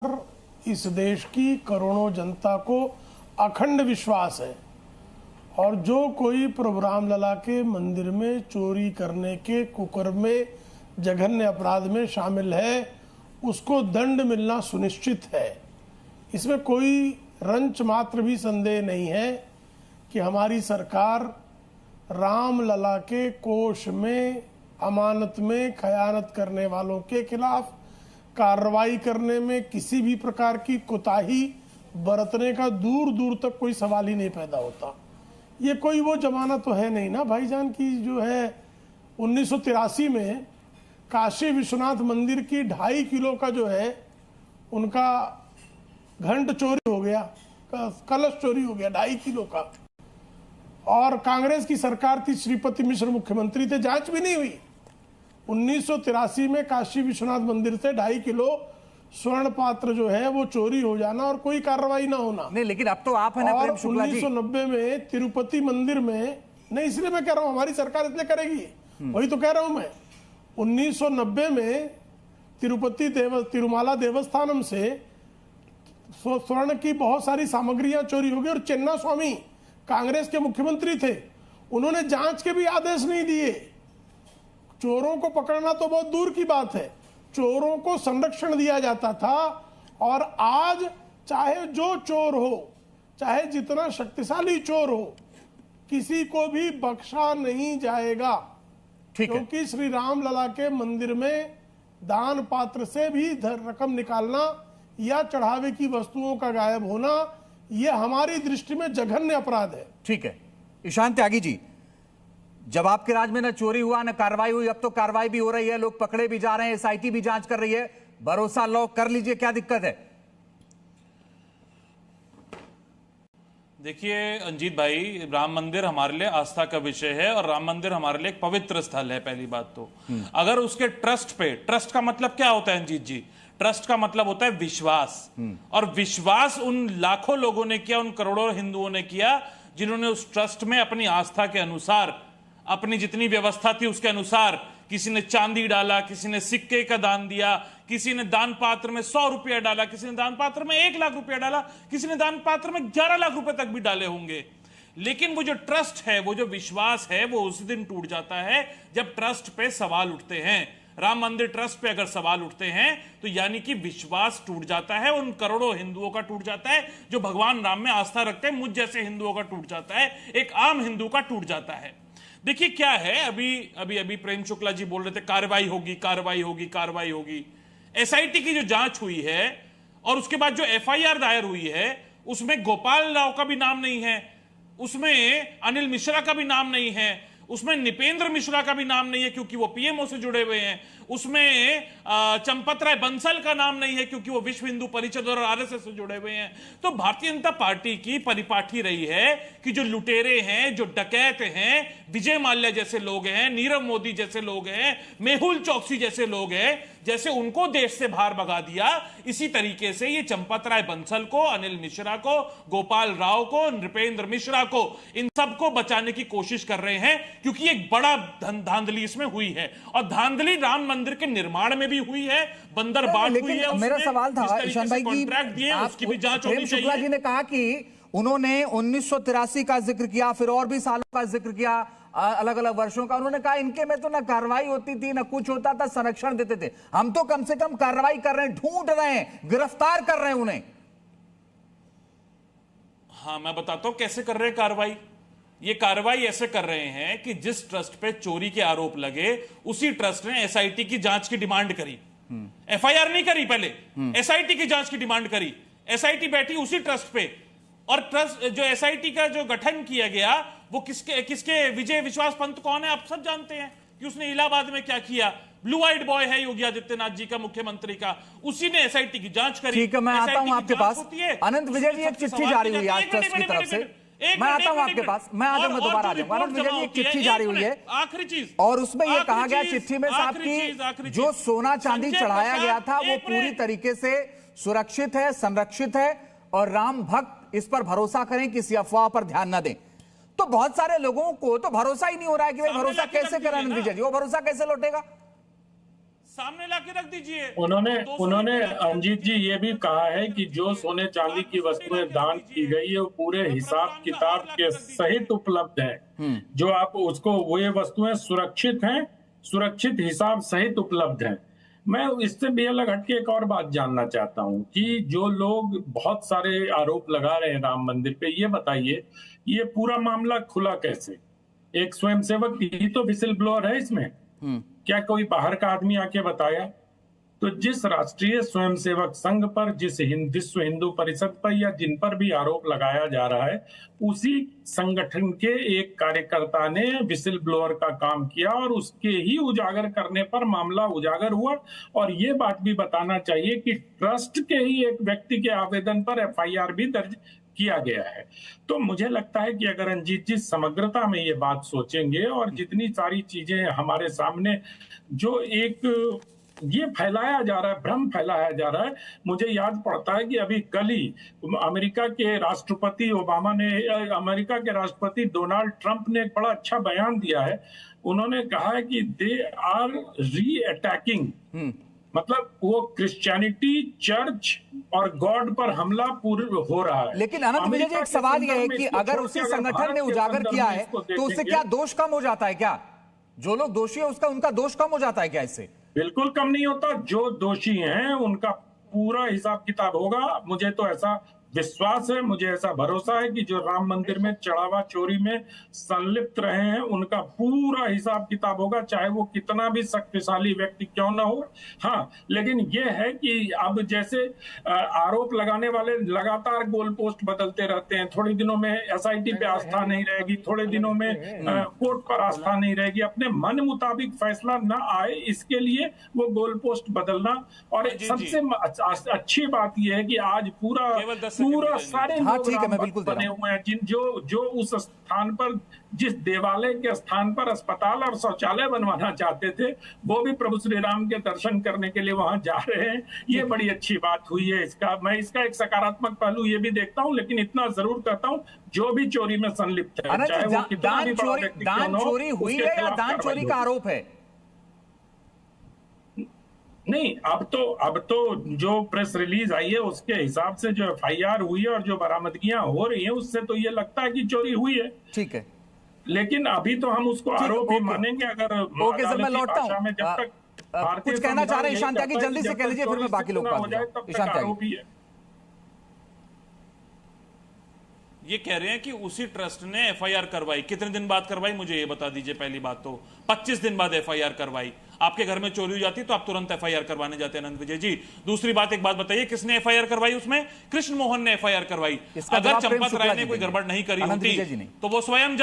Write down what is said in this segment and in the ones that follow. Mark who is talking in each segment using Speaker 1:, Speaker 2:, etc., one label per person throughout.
Speaker 1: इस देश की करोड़ों जनता को अखंड विश्वास है और जो कोई प्रभु रामलला के मंदिर में चोरी करने के कुकर्म में जघन्य अपराध में शामिल है उसको दंड मिलना सुनिश्चित है। इसमें कोई रंच मात्र भी संदेह नहीं है कि हमारी सरकार रामलला के कोष में अमानत में खयानत करने वालों के खिलाफ कार्रवाई करने में किसी भी प्रकार की कोताही बरतने का दूर दूर तक कोई सवाल ही नहीं पैदा होता। ये कोई वो जमाना तो है नहीं ना भाईजान की जो है 1983 में काशी विश्वनाथ मंदिर की 2.5 किलो का जो है उनका घंट चोरी हो गया, कलश चोरी हो गया 2.5 किलो का, और कांग्रेस की सरकार थी, श्रीपति मिश्र मुख्यमंत्री थे, जांच भी नहीं हुई। 1983 में काशी विश्वनाथ मंदिर से 2.5 किलो स्वर्ण पात्र जो है वो चोरी हो जाना और कोई कार्रवाई ना होना।
Speaker 2: नहीं, लेकिन अब तो आप है ना
Speaker 1: और
Speaker 2: प्रेम शुक्ला जी।
Speaker 1: 1990 में तिरुपति मंदिर में, नहीं इसलिए मैं कह रहा हूं हमारी सरकार इसलिए करेगी, वही तो कह रहा हूं मैं। 1990 में तिरुमाला देवस्थानम से स्वर्ण की बहुत सारी सामग्रियां चोरी हो गई और चेन्ना स्वामी कांग्रेस के मुख्यमंत्री थे, उन्होंने जांच के भी आदेश नहीं दिए। चोरों को पकड़ना तो बहुत दूर की बात है, चोरों को संरक्षण दिया जाता था। और आज चाहे जो चोर हो, चाहे जितना शक्तिशाली चोर हो, किसी को भी बख्शा नहीं जाएगा, क्योंकि श्री राम लला के मंदिर में दान पात्र से भी रकम निकालना या चढ़ावे की वस्तुओं का गायब होना यह हमारी दृष्टि में जघन्य अपराध है।
Speaker 2: ठीक है ईशान त्यागी जी, जब आपके राज में न चोरी हुआ न कार्रवाई हुई, अब तो कार्रवाई भी हो रही है, लोग पकड़े भी जा रहे हैं, एसआईटी भी जांच कर रही है, भरोसा लो कर लीजिए, क्या दिक्कत है?
Speaker 3: देखिए अंजीत भाई, राम मंदिर हमारे लिए आस्था का विषय है और राम मंदिर हमारे लिए एक पवित्र स्थल है। पहली बात तो अगर उसके ट्रस्ट पे, ट्रस्ट का मतलब क्या होता है अंजीत जी? ट्रस्ट का मतलब होता है विश्वास, और विश्वास उन लाखों लोगों ने किया, उन करोड़ों हिंदुओं ने किया जिन्होंने उस ट्रस्ट में अपनी आस्था के अनुसार, अपनी जितनी व्यवस्था थी उसके अनुसार, किसी ने चांदी डाला, किसी ने सिक्के का दान दिया, किसी ने दान पात्र में 100 रुपया डाला, किसी ने दान पात्र में 1 लाख रुपया डाला, किसी ने दान पात्र में 11 लाख रुपए तक भी डाले होंगे। लेकिन वो जो ट्रस्ट है, वो जो विश्वास है, वो उस दिन टूट जाता है जब ट्रस्ट पे सवाल उठते हैं। राम मंदिर ट्रस्ट पे अगर सवाल उठते हैं तो यानी कि विश्वास टूट जाता है, उन करोड़ों हिंदुओं का टूट जाता है जो भगवान राम में आस्था रखते हैं, मुझ जैसे हिंदुओं का टूट जाता है, एक आम हिंदू का टूट जाता है। देखिए क्या है, अभी प्रेम शुक्ला जी बोल रहे थे कार्रवाई होगी, कार्रवाई होगी, कार्रवाई होगी। एसआईटी की जो जांच हुई है और उसके बाद जो एफआईआर दायर हुई है उसमें गोपाल राव का भी नाम नहीं है, उसमें अनिल मिश्रा का भी नाम नहीं है, उसमें निपेंद्र मिश्रा का भी नाम नहीं है क्योंकि वो पीएमओ से जुड़े हुए हैं, उसमें चंपत राय बंसल का नाम नहीं है क्योंकि वो विश्व हिंदू परिषद और आरएसएस से जुड़े हुए हैं। तो भारतीय जनता पार्टी की परिपाठी रही है कि जो लुटेरे हैं, जो डकैत हैं, विजय माल्या जैसे लोग हैं, नीरव मोदी जैसे लोग हैं, मेहुल चौकसी जैसे लोग हैं, जैसे उनको देश से बाहर भगा दिया, इसी तरीके से ये चंपत राय बंसल को, अनिल मिश्रा को, गोपाल राव को, नृपेंद्र मिश्रा को, इन सबको बचाने की कोशिश कर रहे हैं क्योंकि एक बड़ा धांधली इसमें हुई है। और धांधली राम मंदिर के निर्माण में भी हुई है, बंदरबाट हुई है।
Speaker 2: मेरा सवाल था ईशान भाई की,
Speaker 3: उसकी भी जांच होनी चाहिए।
Speaker 2: शुक्ला जी ने कहा कि उन्होंने 1983 का जिक्र किया, फिर और भी सालों का जिक्र किया, अलग अलग वर्षों का। उन्होंने कहा इनके में तो ना कार्रवाई होती थी, ना कुछ होता था, संरक्षण देते थे। हम तो कम से कम कार्रवाई कर रहे हैं, ढूंढ रहे हैं, गिरफ्तार कर रहे हैं उन्हें।
Speaker 3: हाँ, मैं बताता हूं कैसे कर रहे हैं कार्रवाई। ये कार्रवाई ऐसे कर रहे हैं कि जिस ट्रस्ट पे चोरी के आरोप लगे उसी ट्रस्ट ने एसआईटी की जांच की डिमांड करी, एफआईआर नहीं करी, पहले एसआईटी की जांच की डिमांड करी। एसआईटी बैठी उसी ट्रस्ट पे, और ट्रस्ट जो एसआईटी का जो गठन किया गया वो किसके विजय विश्वास पंत कौन है आप सब जानते हैं कि उसने इलाहाबाद में क्या किया। ब्लू आइड बॉय है योगी आदित्यनाथ जी का, मुख्यमंत्री का, उसी ने एसआईटी की जांच करी।
Speaker 2: ठीक है, मैं आता हूं आपके पास। अनंत विजय जी, एक चिट्ठी जारी हुई है आज ट्रस्ट की तरफ से, मैं आता हूं आपके पास, मैं आज दोबारा आ जाऊंगा। अनंत विजय जी, एक चिट्ठी जारी हुई है,
Speaker 3: आखिरी चीज,
Speaker 2: और उसमें यह कहा गया चिट्ठी में साहब की जो सोना चांदी चढ़ाया गया था वो पूरी तरीके से सुरक्षित है, संरक्षित है, और राम भक्त इस पर भरोसा करें, किसी अफवाह पर ध्यान न दें। तो बहुत सारे लोगों को तो भरोसा ही नहीं हो रहा है कि भाई भरोसा कैसे करें अनंत विजय जी, वो भरोसा कैसे लौटेगा?
Speaker 3: सामने लाके रख दीजिए।
Speaker 4: उन्होंने अंजीत जी ये भी कहा है कि जो सोने चांदी की वस्तुएं दान की गई है वो पूरे हिसाब किताब के सहित उपलब्ध है। जो आप उसको वो ये वस्तुएं सुरक्षित हैं, सुरक्षित हिसाब सहित उपलब्ध हैं। मैं इससे भी अलग हटके एक और बात जानना चाहता हूं कि जो लोग बहुत सारे आरोप लगा रहे हैं राम मंदिर पे, ये बताइए ये पूरा मामला खुला कैसे? एक स्वयंसेवक ही तो विसिल ब्लोअर है इसमें, क्या कोई बाहर का आदमी आके बताया? तो जिस राष्ट्रीय स्वयंसेवक संघ पर, जिस विश्व हिंदू परिषद पर या जिन पर भी आरोप लगाया जा रहा है, उसी संगठन के एक कार्यकर्ता ने विसिल ब्लोअर का काम किया और उसके ही उजागर करने पर मामला उजागर हुआ। और ये बात भी बताना चाहिए कि ट्रस्ट के ही एक व्यक्ति के आवेदन पर एफआईआर भी दर्ज किया गया है। तो मुझे लगता है कि अगर रंजीत जी समग्रता में ये बात सोचेंगे और जितनी सारी चीजें हमारे सामने जो एक ये फैलाया जा रहा है, भ्रम फैलाया जा रहा है। मुझे याद पड़ता है कि अभी कल ही अमेरिका के राष्ट्रपति ओबामा ने, अमेरिका के राष्ट्रपति डोनाल्ड ट्रंप ने एक बड़ा अच्छा बयान दिया है। उन्होंने कहा है कि दे आर री अटैकिंग, मतलब वो क्रिश्चियनिटी, चर्च और गॉड पर हमला पूर्ण हो रहा है।
Speaker 2: लेकिन अनंत विजय जी, एक सवाल यह है कि अगर उसी संगठन ने उजागर किया है तो उससे क्या दोष कम हो जाता है? क्या जो लोग दोषी है उसका उनका दोष कम हो जाता है क्या इससे?
Speaker 4: बिल्कुल कम नहीं होता। जो दोषी हैं उनका पूरा हिसाब किताब होगा। मुझे तो ऐसा विश्वास है, मुझे ऐसा भरोसा है कि जो राम मंदिर में चढ़ावा चोरी में संलिप्त रहे हैं उनका पूरा हिसाब किताब होगा, चाहे वो कितना भी शक्तिशाली व्यक्ति क्यों ना हो। हाँ, लेकिन ये है कि अब जैसे आरोप लगाने वाले लगातार गोल पोस्ट बदलते रहते हैं। थोड़े दिनों में एसआईटी पे आस्था नहीं रहेगी, थोड़े दिनों में कोर्ट पर आस्था नहीं रहेगी। अपने मन मुताबिक फैसला न आए इसके लिए वो गोल पोस्ट बदलना। और सबसे अच्छी बात यह है कि आज पूरा सारे लोग बने हुए हैं जो उस स्थान पर, जिस देवालय के स्थान पर अस्पताल और शौचालय बनवाना चाहते थे, वो भी प्रभु श्री राम के दर्शन करने के लिए वहां जा रहे हैं। ये बड़ी अच्छी बात हुई है। मैं इसका एक सकारात्मक पहलू ये भी देखता हूं, लेकिन इतना जरूर कहता हूं जो भी चोरी में संलिप्त है, चाहे वो कितना भी बड़ा व्यक्ति क्यों न हो,
Speaker 2: चोरी हुई है या दान चोरी का आरोप है?
Speaker 4: नहीं, अब तो जो प्रेस रिलीज आई है उसके हिसाब से जो एफआईआर हुई है और जो बरामदगियां हो रही हैं उससे तो ये लगता है कि चोरी हुई है।
Speaker 2: ठीक है,
Speaker 4: लेकिन अभी तो हम उसको आरोप ही मानेंगे। अगर
Speaker 2: ओके सर, मैं लौटता हूं।
Speaker 4: जब तक
Speaker 2: कुछ कहना चाह रहे हैं ईशान त्यागी, जल्दी से कह लीजिए, फिर मैं बाकी लोग ईशान त्यागी।
Speaker 3: ये कह रहे हैं कि उसी ट्रस्ट ने एफआईआर करवाई। कितने दिन बाद करवाई मुझे ये बता दीजिए। पहली बात तो 25 दिन बाद एफआईआर करवाई। आपके घर में चोरी हो जाती तो आप तुरंत एफआईआर करवाने जाते हैं अनंत विजय जी। दूसरी बात, एक बात बताइए, किसने एफआईआर करवाई उसमें? कृष्ण मोहन ने एफआईआर करवाई। अगर चंपत राय ने कोई गड़बड़ नहीं करी होती तो वो स्वयं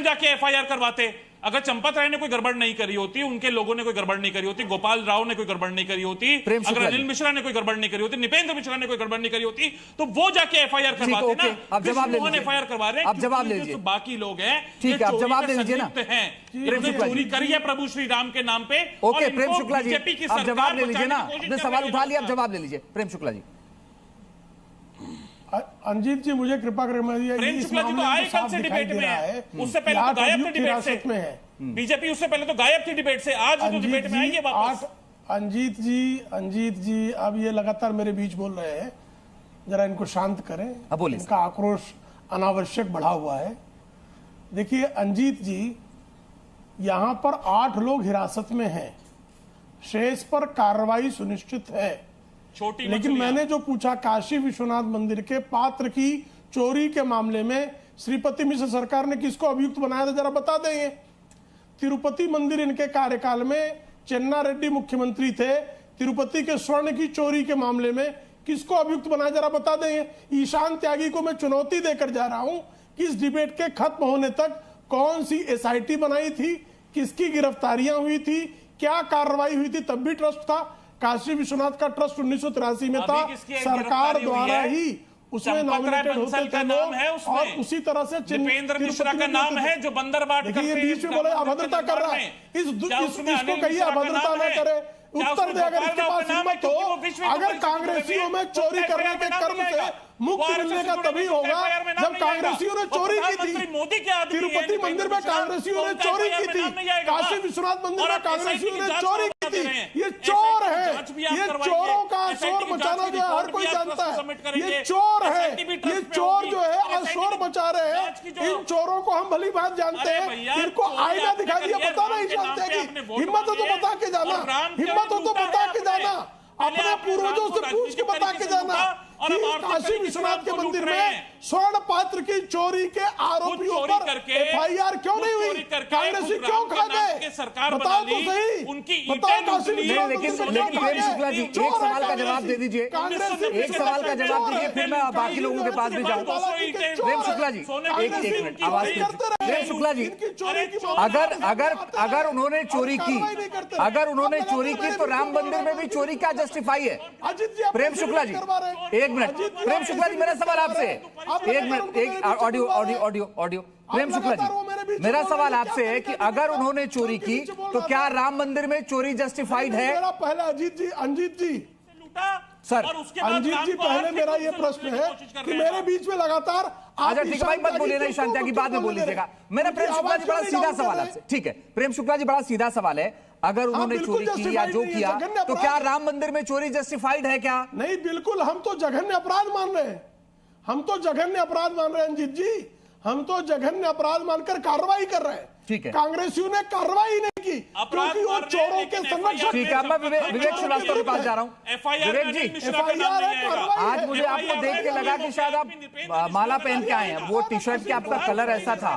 Speaker 3: जाके एफआईआर करवाते। अगर चंपत राय ने कोई गड़बड़ नहीं करी होती, उनके लोगों ने कोई गड़बड़ नहीं करी होती, गोपाल राव ने कोई गड़बड़ नहीं करी होती, अगर अनिल मिश्रा ने कोई गड़बड़ नहीं करी होती, निपेंद्र मिश्रा ने कोई गड़बड़ नहीं करी होती, तो वो जाके एफआईआर करवाते ना।
Speaker 2: अब जवाब ले लीजिए,
Speaker 3: एफआईआर करवा रहे हैं,
Speaker 2: अब जवाब ले लीजिए।
Speaker 3: बाकी लोग हैं,
Speaker 2: ठीक है, अब जवाब ले लीजिए ना।
Speaker 3: चोरी करी है प्रभु श्री राम के नाम पे।
Speaker 2: ओके प्रेम शुक्ला जी, अब जवाब ले लीजिए ना। आपने सवाल उठा लिया, अब जवाब ले लीजिए प्रेम शुक्ला जी।
Speaker 1: अंजीत जी, मुझे कृपा कर
Speaker 3: प्रेम शुक्ला जी तो आए कल से डिबेट में है, उससे पहले तो गायब थे डिबेट से। बीजेपी उससे पहले तो गायब थी डिबेट से, आज तो डिबेट में आई है वापस।
Speaker 1: अंजीत जी अब ये लगातार मेरे बीच बोल रहे हैं, जरा इनको शांत करें। इनका आक्रोश अनावश्यक बढ़ा हुआ है। देखिए अंजीत जी, यहां पर 8 लोग हिरासत में हैं, शेष पर कार्रवाई सुनिश्चित है। लेकिन मैंने जो पूछा काशी विश्वनाथ मंदिर के पात्र की चोरी के मामले में श्रीपति मिश्र सरकार ने किसको अभियुक्त बनाया था, जरा बता देंगे। तिरुपति मंदिर इनके कार्यकाल में चेन्ना रेड्डी मुख्यमंत्री थे। तिरुपति के स्वर्ण की चोरी के मामले में किसको अभियुक्त बनाया, जरा बता देंगे। ईशान त्यागी को मैं चुनौती देकर जा रहा हूं कि इस डिबेट के खत्म होने तक कौन सी एसआईटी बनाई थी, किसकी गिरफ्तारियां हुई थी, क्या कार्रवाई हुई थी। तब भी ट्रस्ट था, काशी विश्वनाथ का ट्रस्ट 1983 में था, सरकार द्वारा ही उसमें नॉमिनेटेड होते थे लोग, और उसी तरह से
Speaker 3: निपेंद्र मिश्रा का नाम है जो बंदरबाट करते हैं।
Speaker 1: बीच में बोले अभद्रता कर रहा है, इसको कहिए अभद्रता न करे, उत्तर दे अगर इसके पास हिम्मत हो। अगर कांग्रेसियों में चोरी करने के कर्म से मुक्त मिलने का तभी होगा जब कांग्रेसियों ने चोरी की थी। तिरुपति मंदिर में कांग्रेसियों ने चोरी की थी, काशी विश्वनाथ मंदिर में कांग्रेसियों ने चोरी की थी। ये चोर है, ये चोरों का शोर मचाना जो है हर कोई जानता है। ये चोर है, ये चोर जो है शोर मचा रहे हैं। इन चोरों को हम भली बात जानते हैं, इनको आईना दिखा दिया बता नहीं जानते कि हिम्मत हो तो बता के जाना, हिम्मत हो तो बता के जाना, अपने पूर्वजों से पूछ के बता के जाना कि काशी विश्वनाथ के मंदिर में स्वर्ण पात्र की चोरी के आरोपियों पर एफआईआर क्यों नहीं हुई? कांग्रेसी क्यों खा गए? बताओ तो सही, बताओ काशी विश्वनाथ
Speaker 2: लेकिन प्रेम शुक्ला जी एक सवाल का जवाब दे दीजिए, एक सवाल का जवाब दीजिए, फिर मैं बाकी लोगों के पास भी जाऊं। प्रेम शुक्ला जी एक मिनट आवाज दीजिए। प्रेम शुक्ला जी अगर उन्होंने चोरी की, अगर उन्होंने चोरी की तो राम मंदिर में भी चोरी क्या जस्टिफाई है? प्रेम शुक्ला जी एक मिनट, प्रेम शुक्ला जी मेरा सवाल आपसे, एक मिनट, एक audio audio audio audio. Prem Shukla ji मेरा सवाल आपसे है कि अगर उन्होंने चोरी की तो क्या राम मंदिर में चोरी जस्टिफाइड है?
Speaker 1: मेरा पहला अंजीत जी
Speaker 2: सर,
Speaker 1: अंजीत जी पहले मेरा ये प्रश्न है कि मेरे बीच में लगातार
Speaker 2: अच्छा ठीक है भाई मत बोलिए, नहीं शांति की बात में बोल लीजिएगा। मेरा प्रेम शुक्ला जी बड़ा सीधा सवाल आपसे, ठीक है प्रेम शुक्ला जी बड़ा सीधा सवाल है, अगर उन्होंने चोरी की या जो किया तो क्या राम मंदिर में चोरी जस्टिफाइड है क्या?
Speaker 1: नहीं, बिल्कुल हम तो जघन्य अपराध मान रहे हैं, हम तो जघन्य अपराध मान रहे हैं अंजीत जी, हम तो जघन्य अपराध मानकर कार्रवाई कर रहे हैं।
Speaker 2: ठीक है,
Speaker 1: कांग्रेसियों ने कार्रवाई नहीं की क्योंकि वो चोरों के संरक्षक।
Speaker 2: ठीक है, मैं विवेक श्रीवास्तव के पास जा रहा हूं। विवेक जी आज मुझे आपको देख के लगा कि शायद आप माला पहन के आए हैं, वो टी शर्ट के आपका कलर ऐसा था,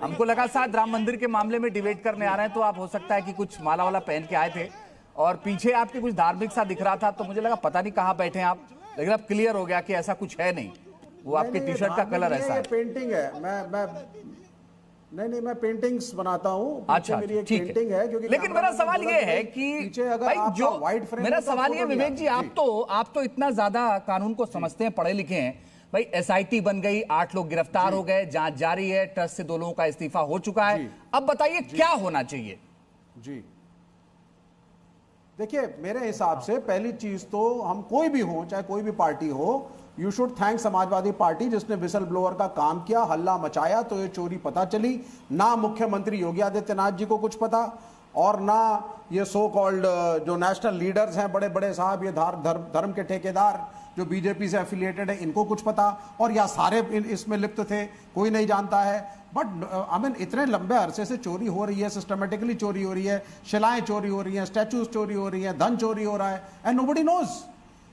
Speaker 2: हमको लगा शायद राम मंदिर के मामले में डिबेट करने आ रहे हैं, तो आप हो सकता है कि कुछ माला वाला पहन के आए थे और पीछे आपके कुछ धार्मिक सा दिख रहा था, तो मुझे लगा पता नहीं कहाँ बैठे हैं आप, लेकिन अब क्लियर हो गया कि ऐसा कुछ है नहीं, वो आपके टी शर्ट का कलर ऐसा है।
Speaker 5: पेंटिंग है, नहीं मैं पेंटिंग्स बनाता हूँ।
Speaker 2: अच्छा
Speaker 5: मेरी एक
Speaker 2: ठीक
Speaker 5: पेंटिंग है, क्योंकि
Speaker 2: लेकिन मेरा सवाल ये है कि भाई जो मेरा सवाल ये विवेक जी आप तो इतना ज्यादा कानून को समझते हैं, पढ़े लिखे हैं, भाई एसआईटी बन गई, 8 लोग गिरफ्तार हो गए, जांच जारी है, ट्रस्ट से 2 लोगों का इस्तीफा हो चुका है, अब बताइए क्या होना चाहिए?
Speaker 5: जी देखिए, मेरे हिसाब से पहली चीज तो हम कोई भी हो, चाहे कोई भी पार्टी हो, you should thank Samajwadi party जिसने विसल ब्लोअर का काम किया, हल्ला मचाया तो ये चोरी पता चली। ना मुख्यमंत्री योगी आदित्यनाथ जी को कुछ पता और ना ये सो कॉल्ड जो नेशनल लीडर्स हैं, बड़े बड़े साहब, ये धर्म के ठेकेदार जो बीजेपी से एफिलिएटेड है, इनको कुछ पता, और या सारे इसमें लिप्त थे, कोई नहीं जानता है। बट आई मीन इतने लंबे अरसे से चोरी हो रही है, सिस्टमेटिकली चोरी हो रही है, शिलाएं चोरी हो रही हैं, स्टैचूज चोरी हो रही हैं, धन चोरी हो रहा है, एंड नोबडी नोज।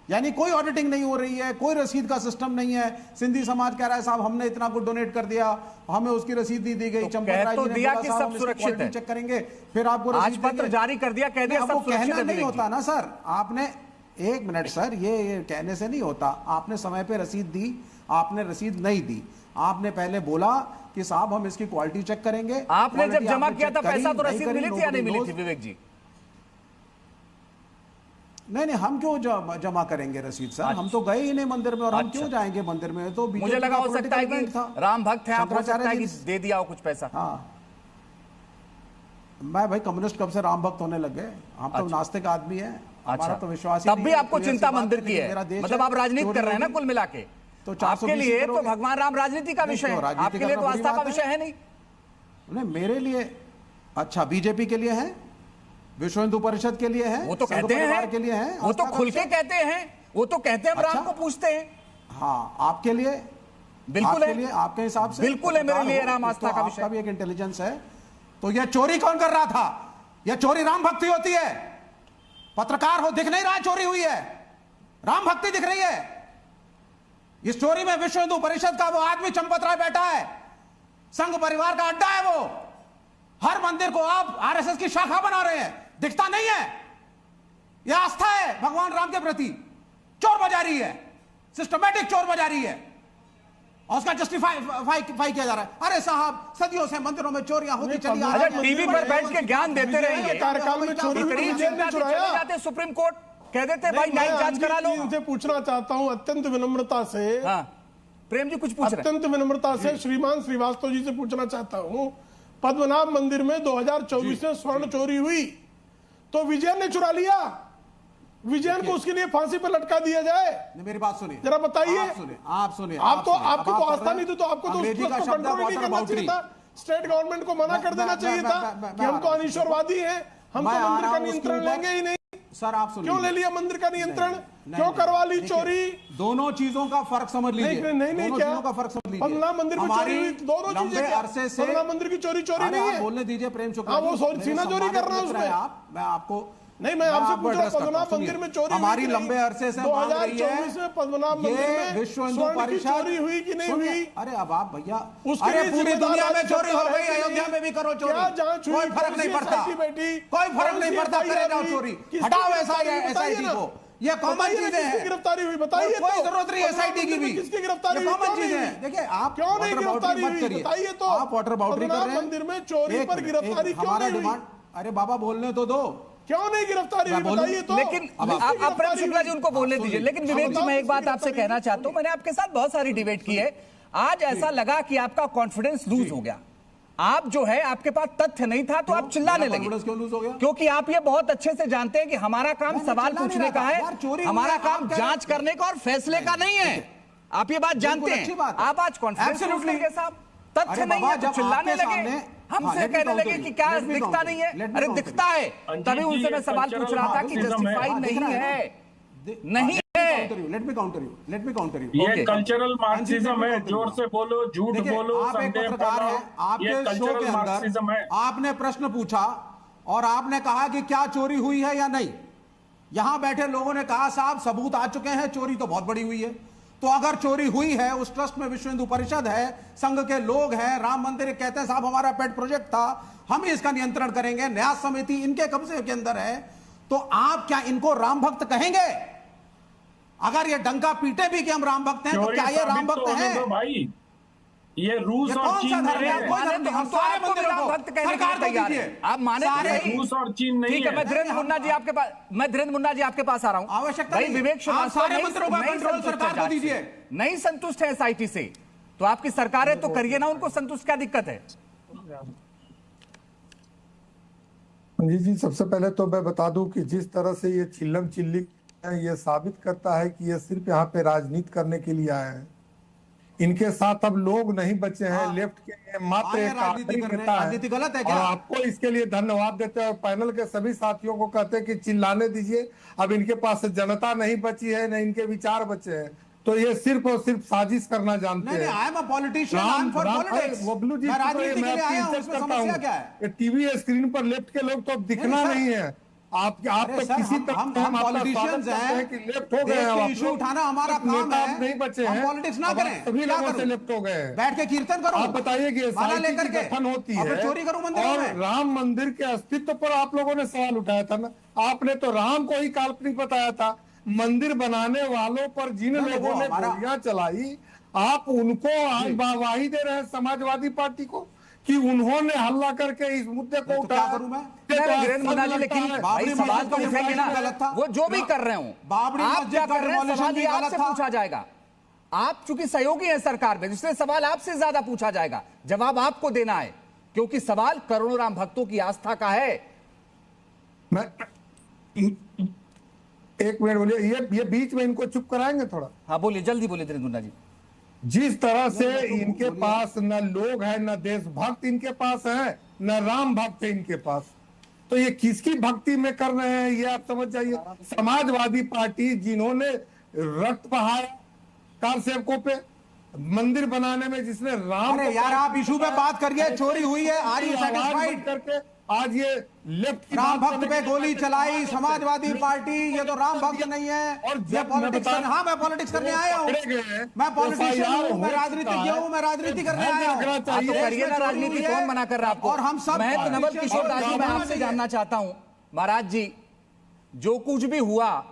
Speaker 5: यानी कोई ऑडिटिंग नहीं हो रही है, कोई रसीद का सिस्टम नहीं है। सिंधी समाज कह रहा है साहब हमने इतना कुछ डोनेट कर दिया, हमें उसकी रसीद नहीं दी गई।
Speaker 2: चंपत तो दिया कि सब सुरक्षित है,
Speaker 5: चेक करेंगे फिर आपको
Speaker 2: आज पत्र जारी कर दिया, कह दिया सब सुरक्षित है।
Speaker 5: नहीं होता ना सर, आपने एक मिनट सर, ये कहने से नहीं होता। आपने समय पे रसीद दी, आपने रसीद नहीं दी, आपने पहले बोला कि साहब हम इसकी क्वालिटी चेक करेंगे।
Speaker 2: आपने जब जमा किया था पैसा तो रसीद मिली थी या नहीं मिली थी विवेक जी?
Speaker 5: नहीं, हम क्यों जमा करेंगे रसीद सर? हम तो गए ही नहीं मंदिर में, और हम क्यों जाएंगे मंदिर में? तो
Speaker 2: मुझे लगा हो सकता है कि राम भक्त है, आप हो सकता है कि दे दिया हो कुछ पैसा।
Speaker 5: हाँ, मैं भाई कम्युनिस्ट कब से राम भक्त होने लग गए? हम तो नास्तिक आदमी है, हमारा तो विश्वास।
Speaker 2: तब भी आपको चिंता मंदिर की है, मतलब आप राजनीति कर रहे हैं ना कुल मिला के, तो आपके लिए तो भगवान राम राजनीति का विषय है, आपके लिए तो आस्था का विषय है नहीं।
Speaker 5: मेरे लिए अच्छा, बीजेपी के लिए है, विश्व हिंदू परिषद के लिए है,
Speaker 2: वो तो कहते हैं
Speaker 5: के लिए है,
Speaker 2: वो तो खुल के कहते हैं, वो तो कहते हैं हम राम को पूछते हैं।
Speaker 5: हाँ, आपके लिए
Speaker 2: बिल्कुल है,
Speaker 5: आपके हिसाब से
Speaker 2: बिल्कुल है, मेरे लिए राम आस्था का विषय
Speaker 5: भी एक इंटेलिजेंस है। तो यह चोरी कौन कर रहा था? यह चोरी राम भक्ति होती है। पत्रकार हो, दिख नहीं रहा चोरी हुई है, राम भक्ति दिख रही है। इस चोरी में विश्व हिंदू परिषद का वो आदमी चंपत राय बैठा है, संघ परिवार का अड्डा है वो। हर मंदिर को आप आरएसएस की शाखा बना रहे हैं, दिखता नहीं है। यह आस्था है भगवान राम के प्रति, चोर बाजारी है, सिस्टमैटिक चोर बाजारी है, और उसका जस्टिफाई किया जा रहा है। अरे साहब, सदियों से मंदिरों में चोरियां होती चली आ रही हैं।
Speaker 2: टीवी पर बैठ के ज्ञान देते रहेंगे,
Speaker 1: कार्यकाल में चोरी
Speaker 2: जाते सुप्रीम कोर्ट कह देते भाई न्यायिक जांच करा लो।
Speaker 1: इनसे पूछना चाहता हूं अत्यंत विनम्रता से,
Speaker 2: प्रेम जी कुछ पूछ रहे हैं,
Speaker 1: अत्यंत विनम्रता से श्रीमान श्रीवास्तव जी से पूछना चाहता हूं, पद्मनाभ मंदिर में 2024 में स्वर्ण चोरी हुई तो विजयन ने चुरा लिया, विजयन को उसके लिए फांसी पर लटका दिया जाए?
Speaker 5: मेरी बात सुनिए,
Speaker 1: जरा बताइए।
Speaker 5: आप सुनिए,
Speaker 1: आप तो आपकी तो आस्था नहीं थी, तो आपको तो कंट्रोल नहीं करना चाहिए था, स्टेट गवर्नमेंट को मना कर देना चाहिए था कि हम तो अनिश्वरवादी हैं, हम
Speaker 5: मैं
Speaker 1: तो
Speaker 5: आ
Speaker 1: मंदिर
Speaker 5: रहा
Speaker 1: का
Speaker 5: हूं उसके
Speaker 1: नियंत्रण
Speaker 5: ऊपर।
Speaker 1: लेंगे ही नहीं।
Speaker 5: सर आप सुनिए,
Speaker 1: क्यों ले लिया मंदिर का नियंत्रण?
Speaker 5: नहीं,
Speaker 1: क्यों
Speaker 5: नहीं,
Speaker 1: करवा ली
Speaker 5: देखिए,
Speaker 1: चोरी?
Speaker 5: दोनों चीजों का फर्क समझ लीजिए।
Speaker 1: नहीं
Speaker 5: दोनों
Speaker 1: क्या?
Speaker 5: चीजों का फर्क समझ लीजिए।
Speaker 1: पद्मनाभ मंदिर में चोरी हुई, दोनों
Speaker 5: लंबे
Speaker 1: चीजें क्या?
Speaker 5: अरसे से
Speaker 1: पद्मनाभ मंदिर की चोरी
Speaker 5: अरे
Speaker 1: नहीं
Speaker 5: आप
Speaker 1: है।
Speaker 5: बोलने दीजिए प्रेम शुक्ला
Speaker 1: हाँ, वो
Speaker 5: जी, मेरे
Speaker 1: सीना चोरी
Speaker 5: सम्मानित
Speaker 1: कर रहा है
Speaker 5: मित्र
Speaker 1: उसमें।
Speaker 5: हैं आप, मैं आपको
Speaker 1: नहीं, मैं आपसे
Speaker 5: आपको
Speaker 1: पूछ रहा हूं,
Speaker 5: address करता
Speaker 1: पद्मनाभ
Speaker 5: हूं।
Speaker 1: मंदिर में
Speaker 5: सुनिए,
Speaker 1: चोरी
Speaker 5: हमारी
Speaker 1: हुई कि
Speaker 5: लंबे
Speaker 1: नहीं?
Speaker 5: अरसे से मांग रही
Speaker 1: 2024 में पद्मनाभ
Speaker 5: है
Speaker 1: मंदिर
Speaker 5: ये
Speaker 1: में
Speaker 5: विश्व हिंदू
Speaker 1: स्वर्ण की
Speaker 5: परिषद
Speaker 1: चोरी हुई कि नहीं
Speaker 5: सुनिए,
Speaker 1: हुई?
Speaker 5: अरे अब आप भैया,
Speaker 1: उसके
Speaker 5: अरे
Speaker 1: लिए
Speaker 5: पूरी
Speaker 1: जिम्मेदार
Speaker 5: दुनिया में
Speaker 1: राज्य
Speaker 5: चोरी हो
Speaker 1: सरकार
Speaker 5: गई,
Speaker 1: है कि
Speaker 5: अयोध्या
Speaker 1: नहीं?
Speaker 5: में भी करो चोरी,
Speaker 1: क्या जांच हुई?
Speaker 5: कोई फर्क
Speaker 1: कौन
Speaker 5: नहीं
Speaker 1: सी
Speaker 5: पड़ता,
Speaker 1: SIT बैठी?
Speaker 5: कोई फर्क
Speaker 1: कौन
Speaker 5: नहीं
Speaker 1: सी
Speaker 5: पड़ता,
Speaker 1: FIR
Speaker 5: करे जाओ
Speaker 1: हुई?
Speaker 5: चोरी,
Speaker 1: किसकी
Speaker 5: हटाओ
Speaker 1: गिरफ्तारी हुई? बताइए
Speaker 5: SIT
Speaker 1: ना।
Speaker 5: को, ये कॉमन
Speaker 1: बताइए ना,
Speaker 5: चीजें
Speaker 1: किसकी
Speaker 5: हैं।
Speaker 1: गिरफ्तारी हुई? बताइए
Speaker 5: कोई
Speaker 1: तो।
Speaker 5: जरूरत नहीं
Speaker 1: पद्मनाभ
Speaker 5: SIT की
Speaker 1: मंदिर
Speaker 5: भी,
Speaker 1: में किसकी गिरफ्तारी
Speaker 5: ये
Speaker 1: हुई?
Speaker 5: कॉमन
Speaker 1: क्यों
Speaker 5: चीजें
Speaker 1: नहीं
Speaker 5: हैं।
Speaker 1: हुई?
Speaker 5: देखिए आप
Speaker 1: क्यों नहीं
Speaker 5: वाटर
Speaker 1: गिरफ्तारी
Speaker 5: बाउंड्री मत
Speaker 1: हुई?
Speaker 5: करिए,
Speaker 1: बताइए तो।
Speaker 5: आप वाटर बाउंड्री कर
Speaker 1: पद्मनाभ
Speaker 5: रहे हैं।
Speaker 1: मंदिर में चोरी
Speaker 5: एक
Speaker 1: पर
Speaker 5: मिनट,
Speaker 1: गिरफ्तारी क्यों
Speaker 5: हमारा
Speaker 1: नहीं हुई?
Speaker 5: डिमांड, अरे बाबा बोलने तो दो।
Speaker 1: क्यों नहीं गिरफ्तारी हुई?
Speaker 5: मैं बोलूं?
Speaker 1: बताइए तो।
Speaker 2: लेकिन
Speaker 5: अब आप-
Speaker 2: आप प्रेम शुक्ला जी उनको बोलने
Speaker 5: सुनिए,
Speaker 2: दीजिए। लेकिन
Speaker 5: अब
Speaker 2: विवेक जी,
Speaker 1: बताओ
Speaker 2: मैं एक बात
Speaker 1: किसकी
Speaker 2: आपसे
Speaker 1: गिरफ्तारी
Speaker 2: कहना
Speaker 1: हुई?
Speaker 2: चाहता हूं, मैंने आपके साथ बहुत सारी डिबेट की है, आज ऐसा लगा कि आपका कॉन्फिडेंस लूज हो गया। आप जो है, आपके पास तथ्य नहीं था तो आप चिल्लाने
Speaker 5: मेरा
Speaker 2: लगे।
Speaker 5: confidence क्यों lose हो गया?
Speaker 2: क्योंकि आप ये बहुत अच्छे से जानते हैं कि हमारा काम
Speaker 5: मैं
Speaker 2: सवाल
Speaker 5: चिल्ला नहीं
Speaker 2: पूछने
Speaker 5: रहा
Speaker 2: का
Speaker 5: था।
Speaker 2: है,
Speaker 5: यार, चोरी हुई
Speaker 2: हमारा
Speaker 5: है,
Speaker 2: काम
Speaker 5: आप कह रहे
Speaker 2: जांच
Speaker 5: हैं।
Speaker 2: करने का और फैसले का नहीं है। आप ये बात जानते
Speaker 5: अच्छी
Speaker 2: हैं।
Speaker 5: बात है।
Speaker 2: आप आज कॉन्फिडेंस लूज
Speaker 5: Absolutely।
Speaker 2: करके साहब तथ्य
Speaker 5: अरे
Speaker 2: नहीं
Speaker 5: बाबा,
Speaker 2: है तो
Speaker 5: जब
Speaker 2: चिल्लाने
Speaker 5: आपके
Speaker 2: लगे,
Speaker 5: सामने-
Speaker 2: हमसे
Speaker 5: हाँ, let me
Speaker 2: कहने
Speaker 5: counter
Speaker 2: लगे
Speaker 5: you,
Speaker 2: कि क्या
Speaker 5: let me
Speaker 2: दिखता
Speaker 5: counter
Speaker 2: नहीं
Speaker 5: you,
Speaker 2: है।
Speaker 5: let me
Speaker 2: अरे
Speaker 5: counter
Speaker 2: दिखता
Speaker 5: you।
Speaker 2: है,
Speaker 4: अंकित
Speaker 2: तभी
Speaker 4: जी,
Speaker 2: उनसे
Speaker 4: ये
Speaker 2: मैं सवाल पूछ
Speaker 4: cultural
Speaker 2: रहा था कि
Speaker 4: marxism है।
Speaker 2: जस्टिफाई
Speaker 5: हाँ, दिख
Speaker 2: नहीं
Speaker 5: रहा है
Speaker 2: है,
Speaker 5: ना।
Speaker 2: नहीं है।
Speaker 5: Let me counter you, let me counter you.
Speaker 4: ये
Speaker 2: Okay।
Speaker 4: कल्चरल मार्क्सिज्म है।
Speaker 5: अंकित जी,
Speaker 4: जोर से बोलो, झूठ
Speaker 5: देखिए,
Speaker 4: बोलो,
Speaker 5: आप एक
Speaker 4: संदेह
Speaker 5: पत्रकार
Speaker 4: फैलाओ,
Speaker 5: हैं,
Speaker 4: ये
Speaker 5: आपके शो
Speaker 4: कल्चरल
Speaker 5: के
Speaker 4: मार्क्सिज्म
Speaker 5: अंदर
Speaker 4: है।
Speaker 5: आपने प्रश्न पूछा और आपने कहा कि क्या चोरी हुई है या नहीं। यहां बैठे लोगों ने कहा साहब सबूत आ चुके हैं, चोरी तो बहुत बड़ी हुई है। तो अगर चोरी हुई है, उस ट्रस्ट में विश्व हिंदू परिषद है, संघ के लोग हैं, राम मंदिर कहते हैं साहब हमारा पेट प्रोजेक्ट था, हम ही इसका नियंत्रण करेंगे, न्यास समिति इनके कब्जे के अंदर है, तो आप क्या इनको राम भक्त कहेंगे? अगर ये डंका पीटे भी कि हम राम भक्त हैं, तो
Speaker 4: चोरी
Speaker 5: क्या ये राम
Speaker 4: साबित
Speaker 5: भक्त
Speaker 4: तो होने
Speaker 5: हैं?
Speaker 4: दो भाई। ये रूस
Speaker 5: ये
Speaker 4: और
Speaker 5: कौन सा
Speaker 4: चीन
Speaker 5: धर्म
Speaker 4: नहीं
Speaker 5: है?
Speaker 4: है।
Speaker 5: कोई धर्म नहीं, हम सारे
Speaker 2: आपको
Speaker 5: मंदिरों
Speaker 2: राम
Speaker 5: को
Speaker 2: भक्त कहने के
Speaker 5: सरकार
Speaker 2: लिए
Speaker 5: को
Speaker 2: तैयार
Speaker 5: दीजिए।
Speaker 2: है। आप माने तो
Speaker 5: सारे
Speaker 2: सही।
Speaker 4: रूस और चीन नहीं
Speaker 2: ठीक है,
Speaker 4: है।
Speaker 2: मैं धीरेन्द्र मुन्ना जी आपके पास, मैं धीरेन्द्र मुन्ना जी आपके पास आ रहा हूं।
Speaker 5: आवश्यकता
Speaker 2: भाई
Speaker 5: नहीं है।
Speaker 2: विवेक
Speaker 5: आप
Speaker 2: श्रीवास्तव
Speaker 5: सारे
Speaker 2: नहीं-
Speaker 5: मंत्रियों का
Speaker 2: नहीं
Speaker 5: कंट्रोल
Speaker 2: संतुष्ट है
Speaker 5: सरकार को
Speaker 2: जांच से।
Speaker 5: दीजिए।
Speaker 2: नहीं संतुष्ट है SIT से, तो आपकी सरकार है तो करिए ना, उनको संतुष्ट क्या दिक्कत है?
Speaker 6: जी, सबसे पहले तो मैं बता दूं कि जिस तरह से ये चिल्लम चिल्ली है, ये साबित करता है कि ये सिर्फ यहाँ पे राजनीति करने के लिए आए हैं। इनके साथ अब लोग नहीं बचे हैं।
Speaker 5: हाँ।
Speaker 6: लेफ्ट के मात्र
Speaker 5: आए
Speaker 6: एक
Speaker 5: राजनीति
Speaker 6: आखिरी
Speaker 5: करने।
Speaker 6: नेता है।
Speaker 5: राजनीति गलत है
Speaker 6: और
Speaker 5: क्या?
Speaker 6: आपको इसके लिए धन्यवाद देते हैं और पैनल के सभी साथियों को कहते हैं कि चिल्लाने दीजिए। अब इनके पास जनता नहीं बची है, न इनके विचार बचे हैं, तो ये सिर्फ और सिर्फ साजिश करना जानते
Speaker 5: नहीं
Speaker 6: हैं।
Speaker 5: नहीं, I am a politician, I am for politics.
Speaker 6: Bablu ji,
Speaker 5: मैं
Speaker 6: तो
Speaker 5: राजनीति
Speaker 6: मैं
Speaker 5: के लिए
Speaker 6: आपकी
Speaker 5: आया हूं,
Speaker 6: इज्जत
Speaker 5: उसमें
Speaker 6: करता
Speaker 5: समस्या
Speaker 6: हूं।
Speaker 5: क्या है?
Speaker 6: ये टीवी स्क्रीन पर लेफ्ट के लोग तो अब दिखना
Speaker 5: सर।
Speaker 6: नहीं है। आप
Speaker 5: अरे
Speaker 6: तो
Speaker 5: सर,
Speaker 6: किसी
Speaker 5: हम
Speaker 6: तरह
Speaker 5: पॉलिटिशियंस
Speaker 6: पॉलिटिशियंस
Speaker 5: हैं,
Speaker 6: कि लेफ्ट हो गए
Speaker 5: देश
Speaker 6: हैं।
Speaker 5: के
Speaker 6: आप
Speaker 5: इशू
Speaker 6: लोग।
Speaker 5: उठाना हमारा
Speaker 6: सिर्फ
Speaker 5: काम
Speaker 6: नेता
Speaker 5: है।
Speaker 6: आप नहीं बचे
Speaker 5: हम
Speaker 6: हैं,
Speaker 5: पॉलिटिक्स ना
Speaker 6: अब
Speaker 5: करें।
Speaker 6: आप सभी
Speaker 5: क्या
Speaker 6: लोगों से
Speaker 5: करूं?
Speaker 6: लेफ्ट हो गए हैं।
Speaker 5: बैठ के कीर्तन करूं?
Speaker 6: आप बताइए कि
Speaker 5: माला
Speaker 6: SIT
Speaker 5: लेकर
Speaker 6: की
Speaker 5: के
Speaker 6: गठन होती
Speaker 5: और
Speaker 6: है
Speaker 5: फिर चोरी करूं मंदिरों
Speaker 6: और
Speaker 5: में?
Speaker 6: राम मंदिर के अस्तित्व पर आप लोगों ने सवाल उठाया था ना। आपने तो राम को ही काल्पनिक बताया था। मंदिर बनाने वालों पर जिन
Speaker 5: नहीं,
Speaker 6: लोगों
Speaker 5: वो
Speaker 6: ने
Speaker 5: हमारा-
Speaker 6: गोलियां चलाई, आप उनको आज वाहवाही दे रहे हैं समाजवादी पार्टी को कि उन्होंने हल्ला करके इस मुद्दे को
Speaker 5: तो क्या
Speaker 6: उठाया।
Speaker 5: करूं मैं?
Speaker 6: ये तो
Speaker 2: नहीं, धीरेन्द्र मुन्ना जी,
Speaker 6: लगता
Speaker 2: लेकिन
Speaker 6: है।
Speaker 2: भाई
Speaker 5: बाबरी
Speaker 2: सवाल
Speaker 5: मस्जिद
Speaker 2: तो
Speaker 5: का
Speaker 2: उठेंगे ना,
Speaker 5: गलत था।
Speaker 2: वो जो भी कर रहे हो,
Speaker 5: बाबरी
Speaker 2: आप
Speaker 5: मस्जिद
Speaker 2: क्या
Speaker 5: का
Speaker 2: कर रहे हैं,
Speaker 5: demolition
Speaker 2: सवाल
Speaker 5: भी
Speaker 2: ये
Speaker 5: गलत
Speaker 2: आपसे
Speaker 5: था।
Speaker 2: पूछा जाएगा। आप चूंकि सहयोगी हैं सरकार में, इसलिए सवाल आपसे ज्यादा पूछा जाएगा, जवाब आपको देना है, क्योंकि सवाल करोड़ों राम भक्तों की आस्था का है।
Speaker 6: मैं एक मिनट बोलिए, ये बीच में इनको चुप कराएंगे थोड़ा।
Speaker 2: हाँ बोलिए, जल्दी बोलिए धीरेन्द्र मुन्ना जी।
Speaker 6: जिस तरह से इनके पास न लोग हैं, न देशभक्त इनके पास है, न राम भक्त है इनके पास, तो ये किसकी भक्ति में कर रहे हैं ये आप समझ जाइए। समाजवादी पार्टी जिन्होंने रक्त बहाया कार सेवकों पे, मंदिर बनाने में जिसने राम
Speaker 5: अरे
Speaker 6: को
Speaker 5: यार, आप इशू पे बात करिए। चोरी हुई है, आर यू
Speaker 6: आवाज
Speaker 5: सेटिस्फाइड?
Speaker 6: बंद करके आज ये लेफ्ट की
Speaker 5: राम
Speaker 6: बात
Speaker 5: भक्त
Speaker 6: करने
Speaker 5: पे
Speaker 6: के
Speaker 5: गोली
Speaker 6: लिए
Speaker 5: चलाई समाजवादी पार्टी, ये तो राम भक्त नहीं है।
Speaker 6: और
Speaker 5: ये
Speaker 6: जब
Speaker 5: पॉलिटिक्स
Speaker 6: मैं बता-
Speaker 5: हाँ, मैं पॉलिटिक्स करने
Speaker 6: वो
Speaker 5: आया हूँ।
Speaker 6: पकड़े गए हैं,
Speaker 5: मैं पॉलिटिशियन
Speaker 6: FIR
Speaker 5: हूँ, मैं
Speaker 6: हो
Speaker 5: राजनीतिज्ञ
Speaker 6: चुका है।
Speaker 5: हूँ, मैं राजनीति करने
Speaker 6: भय
Speaker 5: आया हूँ।
Speaker 6: लगना
Speaker 2: आप तो
Speaker 6: चाहिए।
Speaker 2: करिए ना राजनीति, कौन मना कर रहा है आपको?
Speaker 5: और हम सब
Speaker 2: मैं तो नवल किशोर दास जी, मैं
Speaker 5: और
Speaker 2: आपसे जानना चाहता हूं महाराज जी, जो कुछ भी हुआ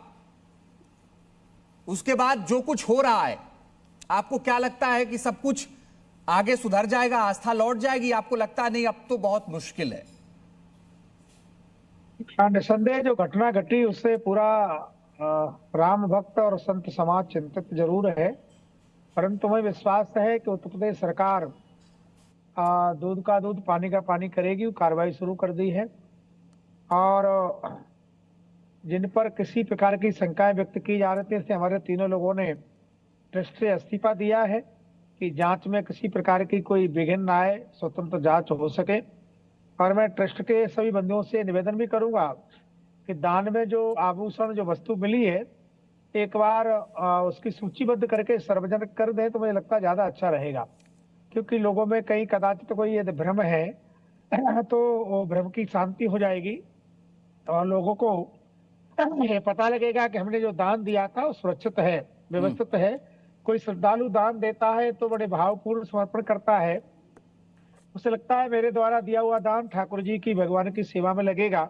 Speaker 2: उसके बाद जो कुछ हो रहा है, आपको क्या लगता है कि सब कुछ आगे सुधर जाएगा, आस्था लौट जाएगी? आपको लगता है नहीं अब तो बहुत मुश्किल है?
Speaker 7: हाँ, निसंदेह जो घटना घटी उससे पूरा राम भक्त और संत समाज चिंतित जरूर है, परंतु हमें विश्वास है कि उत्तर प्रदेश सरकार दूध का दूध पानी का पानी करेगी। कार्रवाई शुरू कर दी है और जिन पर किसी प्रकार की शंकाएं व्यक्त की जा रही थी, इससे हमारे तीनों लोगों ने ट्रस्ट से इस्तीफा दिया है कि जांच में किसी प्रकार की कोई विघ्न न आए, स्वतंत्र जांच हो सके। और मैं ट्रस्ट के सभी बंदियों से निवेदन भी करूंगा कि दान में जो आभूषण जो वस्तु मिली है एक बार उसकी सूचीबद्ध करके सार्वजनिक कर दें तो मुझे लगता है ज्यादा अच्छा रहेगा, क्योंकि लोगों में कहीं कदाचित कोई यदि भ्रम है तो वो भ्रम की शांति हो जाएगी और लोगों को ये पता लगेगा कि हमने जो दान दिया था वो सुरक्षित है, व्यवस्थित है। कोई श्रद्धालु दान देता है तो बड़े भावपूर्ण समर्पण करता है, उसे लगता है मेरे द्वारा दिया हुआ दान ठाकुर जी की भगवान की सेवा में लगेगा।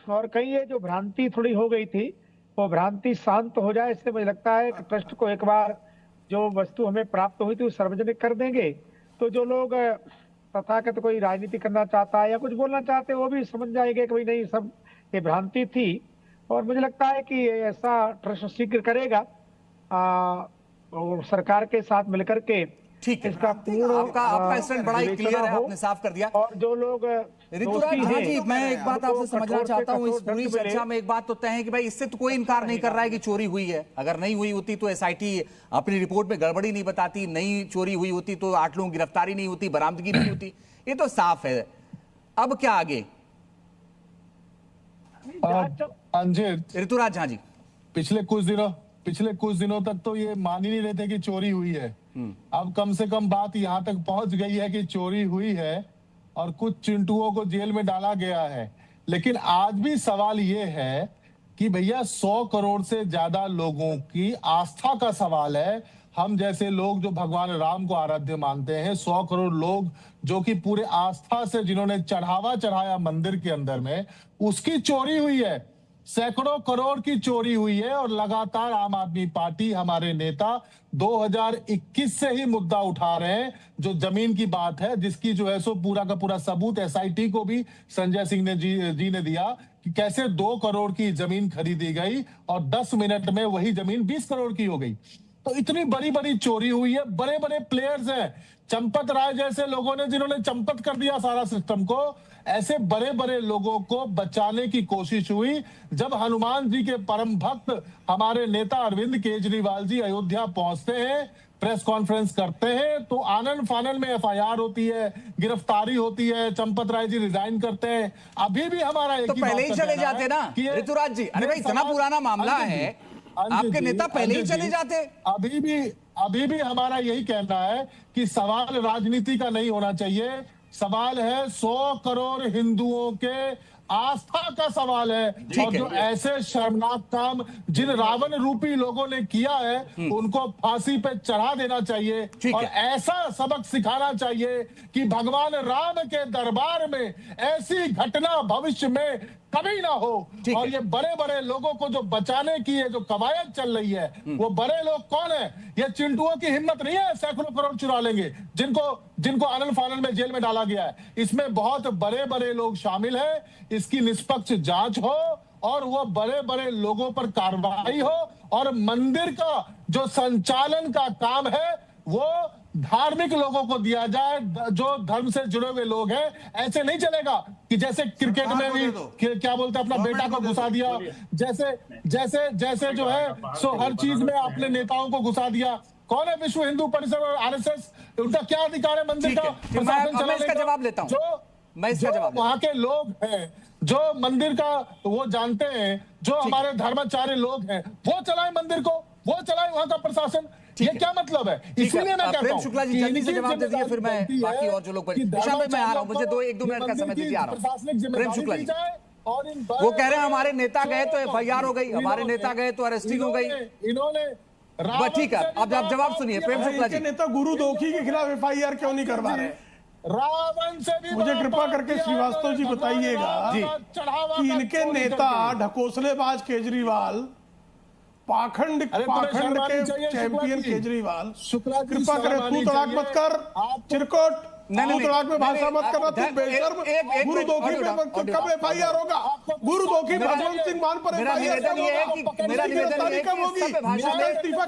Speaker 7: और कहीं ये जो भ्रांति थोड़ी हो गई थी वो भ्रांति शांत हो जाए, इससे मुझे लगता है कि ट्रस्ट को एक बार जो वस्तु हमें प्राप्त हुई थी वो सार्वजनिक कर देंगे तो जो लोग तथाकथित कोई राजनीति करना चाहता है या कुछ बोलना चाहते हैं वो भी समझ जाएंगे कि भाई नहीं, सब ये भ्रांति थी। और मुझे लगता है कि ऐसा ट्रस्ट शीघ्र करेगा और सरकार के साथ मिलकर के
Speaker 2: ठीक है,
Speaker 7: इसका पूर्ण
Speaker 2: आपका स्टैंड बड़ा ही क्लियर है, आपने साफ कर दिया।
Speaker 7: और जो लोग
Speaker 2: ऋतुराज हाँ जी, मैं एक बात आपसे समझना चाहता हूँ इस पूरी चर्चा में। एक बात तो तय है कि भाई इससे तो कोई इनकार नहीं कर रहा है कि चोरी हुई है। अगर नहीं हुई होती तो एसआईटी अपनी रिपोर्ट में गड़बड़ी नहीं बताती, नहीं चोरी हुई होती तो 8 लोगों की गिरफ्तारी नहीं होती, बरामदगी नहीं होती, ये तो साफ है। अब क्या आगे
Speaker 8: अंजित?
Speaker 2: ऋतुराज हाँ जी,
Speaker 8: पिछले कुछ दिनों तक तो ये मान ही नहीं रहे थे कि चोरी हुई है। अब कम से कम बात यहाँ तक पहुंच गई है कि चोरी हुई है और कुछ चिंटुओं को जेल में डाला गया है। लेकिन आज भी सवाल ये है कि भैया 100 करोड़ से ज्यादा लोगों की आस्था का सवाल है। हम जैसे लोग जो भगवान राम को आराध्य मानते हैं, 100 करोड़ लोग जो कि पूरे आस्था से जिन्होंने चढ़ावा चढ़ाया मंदिर के अंदर में, उसकी चोरी हुई है। सैकड़ों करोड़ की चोरी हुई है और लगातार आम आदमी पार्टी, हमारे नेता 2021 से ही मुद्दा उठा रहे हैं। जो जमीन की बात है, जिसकी जो है सो पूरा का पूरा सबूत एसआईटी को भी संजय सिंह ने जी ने दिया कि कैसे 2 करोड़ की जमीन खरीदी गई और 10 मिनट में वही जमीन 20 करोड़ की हो गई। तो इतनी बड़ी बड़ी चोरी हुई है। बड़े बड़े प्लेयर्स हैं, चंपत राय जैसे लोगों ने जिन्होंने चंपत कर दिया सारा सिस्टम को। ऐसे बड़े बड़े लोगों को बचाने की कोशिश हुई। जब हनुमान जी के परम भक्त हमारे नेता अरविंद केजरीवाल जी अयोध्या पहुंचते हैं, प्रेस कॉन्फ्रेंस करते हैं, तो आनन फानन में एफआईआर होती है, गिरफ्तारी होती है, चंपत राय जी रिजाइन करते हैं। अभी भी हमारा एक
Speaker 2: तो पहले ही चले जाते ना ऋतुराज जी। अरे भाई इतना पुराना मामला है, आपके नेता पहले ही चले जाते।
Speaker 8: अभी भी हमारा यही कहना है कि सवाल राजनीति का नहीं होना चाहिए। सवाल है 100 करोड़ हिंदुओं के आस्था का सवाल है। और जो ऐसे शर्मनाक काम जिन रावण रूपी लोगों ने किया है उनको फांसी पे चढ़ा देना चाहिए और ऐसा सबक सिखाना चाहिए कि भगवान राम के दरबार में ऐसी घटना भविष्य में कभी ना हो। और ये बड़े बड़े लोगों को जो बचाने की है जो कवायद चल रही है, वो बड़े लोग कौन है? ये चिंटुओं की हिम्मत नहीं है सैकड़ों करोड़ चुरा लेंगे, जिनको आनन फानन में जेल में डाला गया है। इसमें बहुत बड़े बड़े लोग शामिल हैं। इसकी निष्पक्ष जांच हो और वो बड़े बड़े लोगों पर कार्रवाई हो और मंदिर का जो संचालन का काम है वो धार्मिक लोगों को दिया जाए, जो धर्म से जुड़े हुए लोग हैं। ऐसे नहीं चलेगा कि जैसे क्रिकेट में भी क्या बोलते हैं अपना बेटा को घुसा दिया, जैसे जो है सो हर चीज में अपने नेताओं को घुसा दिया। कौन है विश्व हिंदू परिषद और आरएसएस? उनका क्या अधिकार है मंदिर का प्रशासन चलाने का?
Speaker 2: जवाब लेता हूं,
Speaker 8: जो वहां के लोग हैं, जो मंदिर का वो जानते हैं, जो हमारे धर्माचार्य लोग हैं, वो चलाए मंदिर को, वो चलाए वहां का प्रशासन। ये क्या मतलब है? इसलिए मैं कहता हूँ
Speaker 2: शुक्ला जी जल्दी से जवाब दे दीजिए, फिर मैं बाकी और जो लोग निशा भाई मैं आ रहा हूँ, मुझे 1-2 मिनट का समय दीजिए, आ रहा हूँ। प्रेम शुक्ला जी वो कह रहे हैं हमारे नेता गए तो एफआईआर हो गई, हमारे नेता गए तो अरेस्टिंग हो गई।
Speaker 8: इन्होंने
Speaker 2: ठीक है, अब आप जवाब सुनिए। प्रेम शुक्ला जी,
Speaker 1: नेता गुरु दोखी के खिलाफ एफआईआर क्यों नहीं करवा रहे?
Speaker 8: रावण से भी
Speaker 1: मुझे कृपा करके श्रीवास्तव जी बताइएगा कि इनके नेता ढकोसलेबाज केजरीवाल, पाखंड के चैंपियन केजरीवाल, कृपा करे तू तड़ाक मत कर, चिरकोट तू तड़ाक में भाषा मत करना, तू बेशर्म। गुरु दोखी पे कब एफआईआर होगा? गुरु दोखी भगवंत सिंह मान पर एफआईआर कब होगा?
Speaker 2: मेरा निवेदन कब होगी?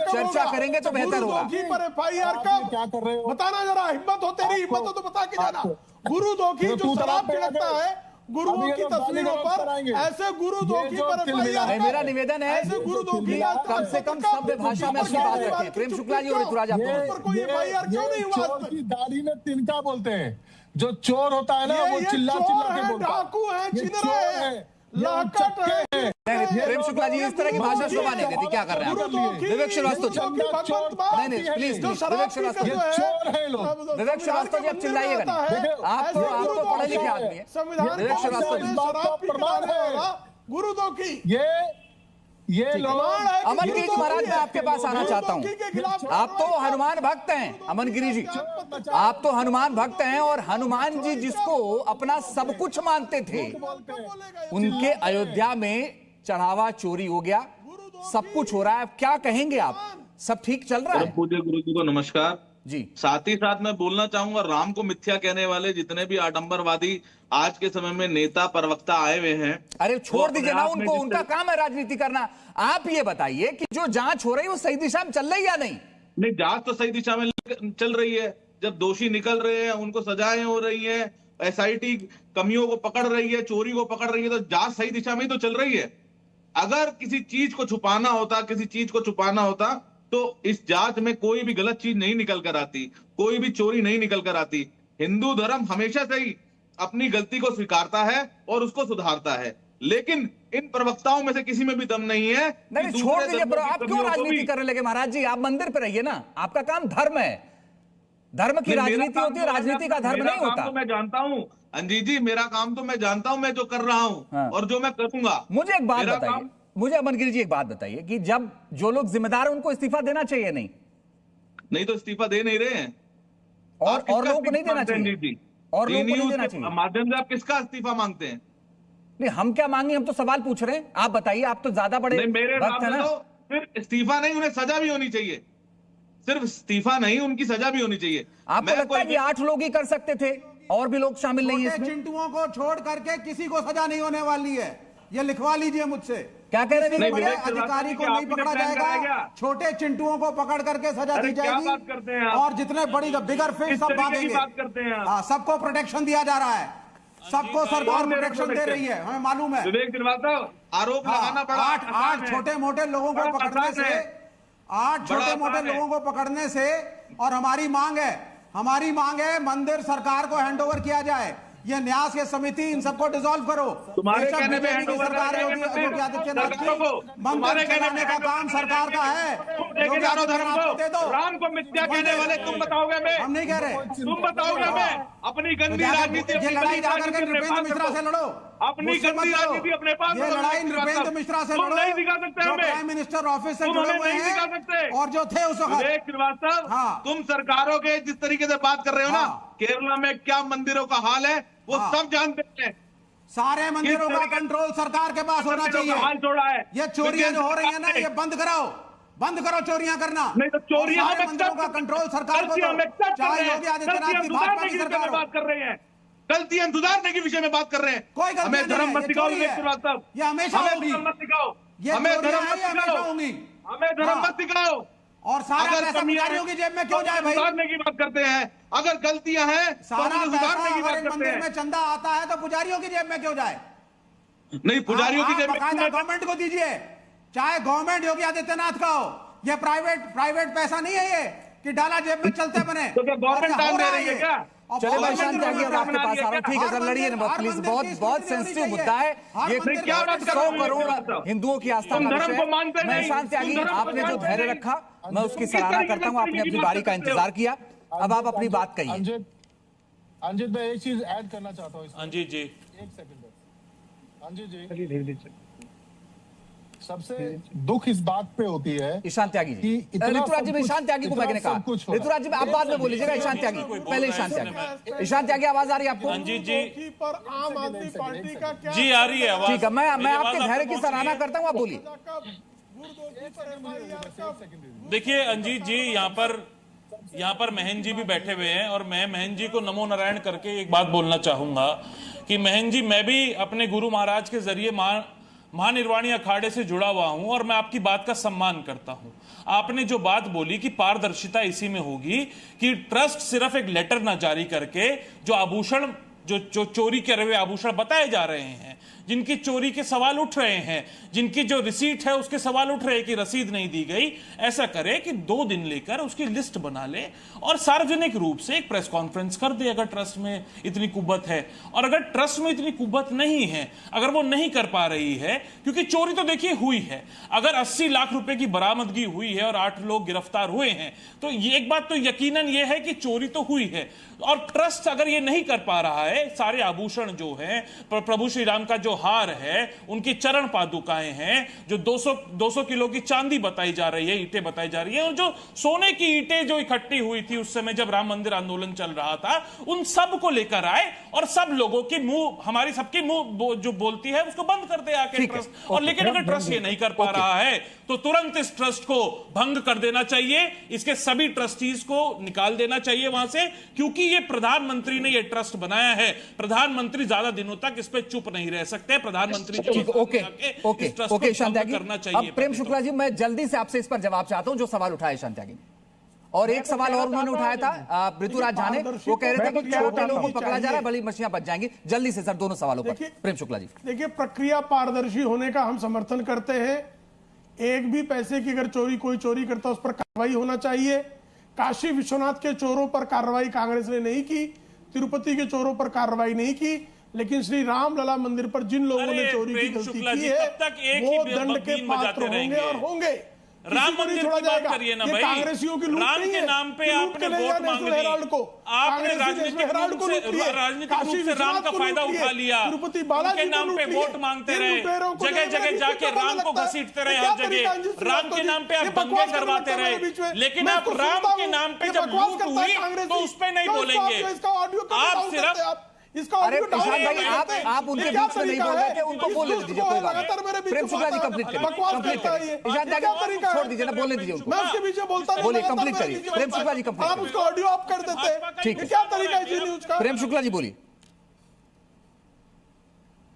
Speaker 2: चर्चा करेंगे तो बेहतर होगा।
Speaker 1: गुरु दोखी पर एफआईआर कब?
Speaker 8: क्या कर रहे हो?
Speaker 1: बताना जरा, हिम्मत हो तेरी, हिम्मत हो तो बता के जाना। गुरु दोखी जो शराब छिड़कता है गुरुओं
Speaker 8: अभी ये
Speaker 1: की
Speaker 8: लोग
Speaker 1: तस्वीरों
Speaker 8: गाली
Speaker 1: पर
Speaker 8: कराएंगे।
Speaker 1: ऐसे गुरु धोखी
Speaker 8: जो
Speaker 1: पर
Speaker 8: तिलमिला-
Speaker 1: FIR
Speaker 2: मेरा निवेदन है
Speaker 1: ऐसे गुरु धोखी
Speaker 2: कम से कम सभ्य भाषा में अपनी बात रखें। प्रेम शुक्ला जी और ऋतुराज आप दोनों।
Speaker 1: पर कोई FIR क्यों नहीं हुआ आज
Speaker 8: चोर
Speaker 1: तक?
Speaker 8: की दाढ़ी में तिनका बोलते हैं। जो चोर होता है ना वो
Speaker 1: ये
Speaker 8: चिल्ला
Speaker 1: चोर
Speaker 8: चिल्ला के
Speaker 1: है,
Speaker 8: बोलता है।
Speaker 1: डाकू है,
Speaker 8: ये
Speaker 1: छिनरा
Speaker 8: चोर
Speaker 1: है,
Speaker 8: ये
Speaker 1: लाकट
Speaker 8: उचक्के
Speaker 1: है।
Speaker 8: हैं।
Speaker 2: नहीं, प्रेम शुक्ला जी इस तरह की भाषा शोभा नहीं देती। क्या कर रहे हैं
Speaker 1: गुरु
Speaker 2: आप?
Speaker 1: धोखी,
Speaker 2: विवेक श्रीवास्तव जी।
Speaker 1: गुरु धोखी भगवंत बाप,
Speaker 2: नहीं, नहीं, प्लीज,
Speaker 1: जो
Speaker 2: प्लीज,
Speaker 1: शराब
Speaker 2: विवेक
Speaker 1: पी
Speaker 2: श्रीवास्तव
Speaker 1: के
Speaker 2: जी।
Speaker 1: जो है,
Speaker 8: चोर है लोग।
Speaker 2: विवेक श्रीवास्तव जी, आप चिल्लाइएगा नहीं।
Speaker 8: देखो,
Speaker 2: आप तो पढ़े लिखे आदमी हैं।
Speaker 1: संविधान
Speaker 2: विवेक श्रीवास्तव जी।
Speaker 1: शराब पी के लाने वाला गुरु धोखी
Speaker 8: ये लोग
Speaker 1: प्रमाण है कि
Speaker 2: अमन
Speaker 1: गुरु
Speaker 2: गिरी जी
Speaker 1: धोखी
Speaker 2: महाराज,
Speaker 1: है।
Speaker 2: मैं आपके पास आना
Speaker 1: गुरु
Speaker 2: चाहता
Speaker 1: धोखी के खिलाफ
Speaker 2: हूँ। आप तो हनुमान भक्त हैं अमन गिरी जी, आप तो हनुमान भक्त हैं, और हनुमान जी जिसको अपना सब कुछ मानते थे, उनके अयोध्या में चढ़ावा चोरी हो गया, सब कुछ हो रहा है। क्या कहेंगे आप? सब ठीक चल रहा है?
Speaker 9: पूज्य गुरु जी को नमस्कार
Speaker 2: जी।
Speaker 9: साथ ही साथ मैं बोलना चाहूंगा, राम को मिथ्या कहने वाले जितने भी आडंबरवादी आज के समय में नेता प्रवक्ता आए हुए हैं,
Speaker 2: अरे छोड़ दीजिए ना उनको,
Speaker 9: जिस
Speaker 2: उनका काम है राजनीति करना। आप ये बताइए कि जो जांच हो रही है वो सही दिशा में चल रही है या नहीं?
Speaker 9: नहीं, जांच तो सही दिशा में चल रही है। जब दोषी निकल रहे हैं, उनको सजाएं हो रही है, SIT कमियों को पकड़ रही है, चोरी को पकड़ रही है, तो जांच सही दिशा में ही तो चल रही है। अगर किसी चीज को छुपाना होता तो इस जांच में कोई भी गलत चीज नहीं निकल कर आती, कोई भी चोरी नहीं निकल कर आती। हिंदू धर्म हमेशा से ही अपनी गलती को स्वीकारता है और उसको सुधारता है, लेकिन इन प्रवक्ताओं में से किसी में भी दम नहीं है।
Speaker 2: नहीं, छोड़ दीजिए ब्रो, आप क्यों राजनीति करने लगे महाराज जी? आप मंदिर पे रहिए ना, आपका काम धर्म है, धर्म की राजनीति होती है, राजनीति का धर्म नहीं होता।
Speaker 9: तो मैं जानता हूं अंजीत जी, मेरा काम तो मैं जानता हूं, मैं जो कर रहा हूं
Speaker 2: हाँ।
Speaker 9: और जो मैं करूंगा।
Speaker 2: मुझे एक बात
Speaker 9: मेरा
Speaker 2: बताइए, मुझे अमन गिरी जी एक बात बताइए कि जब जो लोग जिम्मेदार हैं उनको इस्तीफा देना चाहिए नहीं
Speaker 9: तो इस्तीफा दे नहीं रहे हैं,
Speaker 2: और लोगों को नहीं देना चाहिए, और लोगों को नहीं देना चाहिए।
Speaker 9: माध्यम से आप किसका इस्तीफा मांगते हैं?
Speaker 2: नहीं, हम क्या मांगे, हम तो सवाल पूछ रहे हैं। आप बताइए, आप तो ज्यादा बड़े
Speaker 9: नहीं, मेरे
Speaker 2: भक्त हैं
Speaker 9: नाम
Speaker 2: ना।
Speaker 9: तो फिर इस्तीफा नहीं, उन्हें सजा भी होनी चाहिए। सिर्फ इस्तीफा नहीं, उनकी सजा भी होनी चाहिए।
Speaker 2: आपको लगता है कि 8 लोग ही कर सकते थे, और भी लोग शामिल नहीं है
Speaker 5: छोटे
Speaker 2: इसमें?
Speaker 5: चिंटुओं को छोड़ करके किसी को सजा नहीं होने वाली है, ये लिखवा लीजिए मुझसे।
Speaker 2: क्या कह रहे
Speaker 5: किसी
Speaker 2: हैं?
Speaker 5: बड़े
Speaker 9: विवेक श्रीवास्तव
Speaker 5: अधिकारी
Speaker 9: जी,
Speaker 5: को
Speaker 9: क्या
Speaker 5: नहीं
Speaker 9: आपने
Speaker 5: पकड़ा
Speaker 9: प्लान कराया
Speaker 5: जाएगा,
Speaker 9: क्या?
Speaker 5: छोटे चिंटुओं को पकड़ करके सजा
Speaker 9: अरे
Speaker 5: दी
Speaker 9: क्या
Speaker 5: जाएगी,
Speaker 9: बात करते हैं आप?
Speaker 5: और जितने बड़ी बिगर फिश
Speaker 9: किस
Speaker 5: सब
Speaker 9: तरीके की
Speaker 5: भागेंगे।
Speaker 9: बात करते हैं आप?
Speaker 5: हाँ, सबको प्रोटेक्शन दिया जा रहा है, सबको सरकार
Speaker 9: कौन दे रहा है
Speaker 5: प्रोटेक्शन दे
Speaker 9: protection?
Speaker 5: रही है, हमें मालूम है।
Speaker 9: विवेक श्रीवास्तव, आरोप लगाना बड़ा
Speaker 5: आठ
Speaker 9: आसान है।
Speaker 5: छोटे मोटे लोगों को
Speaker 9: बड़ा
Speaker 5: पकड़ने
Speaker 9: आसान
Speaker 5: से,
Speaker 9: है।
Speaker 5: 8
Speaker 9: बड़ा
Speaker 5: छोटे मोटे
Speaker 9: आसान है।
Speaker 5: लोगों को पकड़ने से, और हमारी मांग है मंदिर सरकार को हैंडओवर किया जाए। ये न्यास के समिति, इन सबको डिसॉल्व करो।
Speaker 9: तुम्हारे
Speaker 5: बेशक
Speaker 9: कहने पे
Speaker 5: बीजेपी की
Speaker 9: हैंडओवर
Speaker 5: सरकार
Speaker 9: करेंगे
Speaker 5: योगी
Speaker 9: मंदिर।
Speaker 5: आदित्यनाथ की,
Speaker 9: सरकारों को,
Speaker 5: मंदिर
Speaker 9: तुम्हारे कहने
Speaker 5: चलाने
Speaker 9: पे
Speaker 5: का काम
Speaker 9: हैंडओवर
Speaker 5: सरकार का है।
Speaker 9: लेकिन
Speaker 5: योगी
Speaker 9: धर्म
Speaker 5: आदित्यनाथ को दे दो।
Speaker 9: को, राम को मिथ्या कहने वाले तुम बताओगे मैं?
Speaker 5: हम नहीं कह रहे।
Speaker 9: तुम बताओगे मैं? अपनी गंदी राजनीति,
Speaker 5: ये
Speaker 9: अपनी
Speaker 5: लड़ाई
Speaker 9: गंदी
Speaker 5: जाकर के
Speaker 9: राजनीति अपने
Speaker 5: नृपेंद्र
Speaker 9: पास
Speaker 5: मिश्रा से
Speaker 9: रखो।
Speaker 5: लड़ो,
Speaker 9: अपनी
Speaker 5: मुझसे मत
Speaker 9: गंदी
Speaker 5: लड़ो।
Speaker 9: राजनीति अपने पास
Speaker 5: ये
Speaker 9: रखो।
Speaker 5: लड़ाई नृपेंद्र मिश्रा से
Speaker 9: तुम
Speaker 5: लड़ो,
Speaker 9: नहीं दिखा सकते
Speaker 5: जो
Speaker 9: हमें।
Speaker 5: प्राइम मिनिस्टर ऑफिस से
Speaker 9: तुम
Speaker 5: जुड़े
Speaker 9: हमें
Speaker 5: हुए
Speaker 9: नहीं दिखा
Speaker 5: हैं
Speaker 9: सकते।
Speaker 5: और जो थे उस वक्त।
Speaker 9: विवेक श्रीवास्तव,
Speaker 5: हाँ।
Speaker 9: तुम सरकारों के जिस तरीके से बात कर रहे हो ना,
Speaker 5: हाँ।
Speaker 9: केरला में क्या मंदिरों का हाल है वो
Speaker 5: हाँ।
Speaker 9: सब जानते हैं।
Speaker 5: सारे मंदिरों का
Speaker 9: तरीके-
Speaker 5: कंट्रोल सरकार के पास होना
Speaker 9: मंदिरों का हाल
Speaker 5: चाहिए।
Speaker 9: छोड़ा है।
Speaker 5: ये चोरियां जो हो रही है ना, ये बंद करो चोरियां करना।
Speaker 9: नहीं तो चोरियां
Speaker 5: और सारे
Speaker 9: हम
Speaker 5: मंदिरों का कंट्रोल सरकार को दो, चाहे योगी आदित्यनाथ की भाजपा की सरकार हो।
Speaker 9: बात कर रहे हैं, गलतियां सुधारने के विषय में बात कर रहे हैं।
Speaker 5: कोई गलतियां
Speaker 9: हमें
Speaker 5: नहीं
Speaker 9: धर्म
Speaker 5: है,
Speaker 9: मत
Speaker 5: ये
Speaker 9: सिखाओ
Speaker 5: चोरी
Speaker 9: विवेक
Speaker 5: है।
Speaker 9: श्रीवास्तव,
Speaker 5: ये हमेशा
Speaker 9: हमें
Speaker 5: होगी।
Speaker 9: धर्म मत सिखाओ,
Speaker 5: ये
Speaker 9: हमें
Speaker 5: चोरियां
Speaker 9: धर्म
Speaker 5: हैं,
Speaker 9: मत
Speaker 5: ये हमेशा
Speaker 9: सिखाओ,
Speaker 5: होंगी।
Speaker 9: हमें धर्म
Speaker 5: हाँ।
Speaker 9: मत सिखाओ।
Speaker 5: और सारा
Speaker 9: अगर
Speaker 5: पैसा
Speaker 9: कमियां
Speaker 5: पुजारियों की जेब में क्यों
Speaker 9: तो
Speaker 5: जाए भाई?
Speaker 9: सुधारने की बात करते हैं, अगर गलतियां हैं तो
Speaker 5: सारा
Speaker 9: उन्हें
Speaker 5: पैसा
Speaker 9: सुधारने की
Speaker 5: अगर
Speaker 9: बात
Speaker 5: एक
Speaker 9: करते
Speaker 5: मंदिर में
Speaker 9: हैं।
Speaker 5: चंदा आता है तो पुजारियों की जेब में क्यों जाए?
Speaker 9: नहीं, पुजारियों की जेब
Speaker 5: बाकायदा
Speaker 9: में
Speaker 5: गवर्नमेंट को दीजिए, चाहे गवर्नमेंट योगी आदित्यनाथ का हो। ये प्राइवेट पैसा नहीं है ये कि डाला जेब में चलते बने।
Speaker 9: तो क्या गवर्नमेंट
Speaker 5: और ये
Speaker 9: दान
Speaker 5: हो
Speaker 9: दे
Speaker 5: रहा
Speaker 9: रही है
Speaker 5: ये।
Speaker 9: क्या?
Speaker 5: और
Speaker 2: चले भाई
Speaker 5: बहुत
Speaker 2: शांति
Speaker 5: मंदिरों
Speaker 2: आगे, अब
Speaker 5: में
Speaker 2: आपके पास आ रहा हूँ। ठीक है सर, लड़िए ना प्लीज, बहुत सेंसिटिव मुद्दा है ये।
Speaker 5: मंदिर
Speaker 9: क्या बात कर
Speaker 2: 100
Speaker 9: रहे हो?
Speaker 2: करोड़ हिंदुओं की आस्था
Speaker 9: तुम
Speaker 2: का
Speaker 9: धर्म
Speaker 2: विषय
Speaker 9: को मानते
Speaker 2: है। मैं
Speaker 9: नहीं,
Speaker 2: शांति आगे,
Speaker 9: तुम धर्म को
Speaker 2: आपने जो
Speaker 9: मानते
Speaker 2: धैर्य
Speaker 9: नहीं।
Speaker 2: रखा मैं उसकी
Speaker 9: किस
Speaker 2: सराहना
Speaker 9: तरीके
Speaker 2: करता हूँ। आपने अपनी
Speaker 9: की
Speaker 2: बारी का
Speaker 9: बात करते हो?
Speaker 2: इंतजार किया, अब आप अपनी बात कहिए।
Speaker 8: अंजित मैं एक चीज ऐड करना चाहता हूँ इसमें।
Speaker 3: अंजीत जी,
Speaker 8: एक सेकंड अंजित जी,
Speaker 7: चलिए धीरे धीरे
Speaker 8: सबसे दुख इस बात पे होती है
Speaker 2: ईशान त्यागी जी,
Speaker 8: कि इतना
Speaker 2: ऋतुराज जी,
Speaker 8: सब कुछ-
Speaker 2: ईशान त्यागी को
Speaker 8: इतना
Speaker 2: मैंने
Speaker 8: सब
Speaker 2: कहा।
Speaker 8: कुछ हो रहा है।
Speaker 2: ऋतुराज जी आप बाद में बोलीजिएगा, ईशान त्यागी पहले। ईशान त्यागी, ईशान त्यागी आवाज आ रही है आपको?
Speaker 3: अंजीत जी,
Speaker 1: धोखी पर आम आदमी पार्टी का क्या?
Speaker 3: जी आ रही है आवाज।
Speaker 2: ठीक है, मैं
Speaker 3: मेरी आवाज
Speaker 2: आपके
Speaker 3: आपको
Speaker 2: धैर्य की
Speaker 3: पहुंच रही
Speaker 2: सराहना
Speaker 3: है?
Speaker 2: करता हूँ, आप बोलिए।
Speaker 1: गुरुदोखी पर FIR कब?
Speaker 3: देखिए अंजीत जी, यहाँ पर महन जी भी बैठे हुए हैं और मैं महन जी को नमो नारायण करके एक बात बोलना चाहूंगा कि महन जी, मैं भी अपने गुरु महाराज के जरिए महानिर्वाणी अखाड़े से जुड़ा हुआ हूं और मैं आपकी बात का सम्मान करता हूं। आपने जो बात बोली कि पारदर्शिता इसी में होगी कि ट्रस्ट सिर्फ एक लेटर ना जारी करके जो आभूषण जो चोरी करे हुए आभूषण बताए जा रहे हैं, जिनकी चोरी के सवाल उठ रहे हैं, जिनकी जो रिसीट है उसके सवाल उठ रहे हैं कि रसीद नहीं दी गई, ऐसा करे कि 2 दिन लेकर उसकी लिस्ट बना ले और सार्वजनिक रूप से एक प्रेस कॉन्फ्रेंस कर दे अगर ट्रस्ट में इतनी कुव्वत है। और अगर ट्रस्ट में इतनी कुव्वत नहीं है, अगर वो नहीं कर पा रही है, क्योंकि चोरी तो देखिए हुई है, अगर 80 लाख रुपए की बरामदगी हुई है और 8 लोग गिरफ्तार हुए हैं, तो ये एक बात तो यकीनन ये है कि चोरी तो हुई है। और ट्रस्ट अगर ये नहीं कर पा रहा है, सारे आभूषण जो हैं, प्रभु श्री राम का जो हार है, उनकी चरण पादुकाएं हैं, जो 200 किलो की चांदी बताई जा रही है, ईंटें बताई जा रही है, और जो सोने की ईंटें जो इकट्ठी हुई थी उस समय जब राम मंदिर आंदोलन चल रहा था, उन सब को लेकर आए और सब लोगों की मुंह, हमारी सबकी मुंह जो बोलती है उसको बंद कर दे आके ट्रस्ट। और लेकिन अगर ट्रस्ट ये नहीं कर पा रहा है तो तुरंत इस ट्रस्ट को भंग कर देना चाहिए, इसके सभी ट्रस्टीज को निकाल देना चाहिए वहां से, क्योंकि ये प्रधानमंत्री ने ये ट्रस्ट बनाया है। प्रधानमंत्री ज्यादा दिनों तक इस पे चुप नहीं रह सकते। प्रधानमंत्री
Speaker 2: ओके शांतागी, अब प्रेम शुक्ला जी, मैं जल्दी से आपसे इस पर जवाब चाहता हूं जो सवाल उठाए शांतागी ने। और एक सवाल और उन्होंने उठाया था ऋतुराज झा ने, वो कह रहे थे कि छोटे लोगों को पकड़ा जा रहा है, बड़ी मछलियां बच जाएंगी। जल्दी से सर दोनों सवालों पर प्रेम शुक्ला जी।
Speaker 1: देखिए, प्रक्रिया पारदर्शी होने का हम समर्थन करते हैं। एक भी पैसे की अगर कोई चोरी करता है उस पर कार्रवाई होना चाहिए। काशी विश्वनाथ के चोरों पर कार्रवाई कांग्रेस ने नहीं की, तिरुपति के चोरों पर कार्रवाई नहीं की, लेकिन श्री रामलला मंदिर पर जिन लोगों ने चोरी की गलती की है वो दंड के पात्र होंगे और होंगे।
Speaker 3: राम मंदिर की बात करिए ना भाई,
Speaker 1: कांग्रेसियों की लूट
Speaker 3: राम के नाम पे आपने वोट मांग ली, आपने राजनीतिक रूप से राम का फायदा उठा लिया, उनके नाम पे वोट मांगते रहे, जगह जगह जाके राम को घसीटते रहे, हर जगह राम के नाम पे आप दंगे करवाते रहे, लेकिन आप राम के नाम पे जब लूट हुई तो उस पे नहीं बोलेंगे। आप सिर्फ
Speaker 2: अरे प्रशांत भाई, आप उनके बीच में नहीं बोल रहे थे, उनको बोलने दीजिए, कोई बात नहीं। प्रेम शुक्ला जी कंप्लीट करिए, प्रशांत जी छोड़ दीजिए ना, बोलने दीजिए उनको,
Speaker 1: मैं उसके बीच में बोलता
Speaker 2: बोलिए, कंप्लीट करिए। प्रेम शुक्ला जी कंप्लीट,
Speaker 1: आप उसको ऑडियो ऑफ कर देते हैं,
Speaker 2: ठीक है,
Speaker 1: क्या तरीका है जी न्यूज का?
Speaker 2: प्रेम शुक्ला जी बोलिए।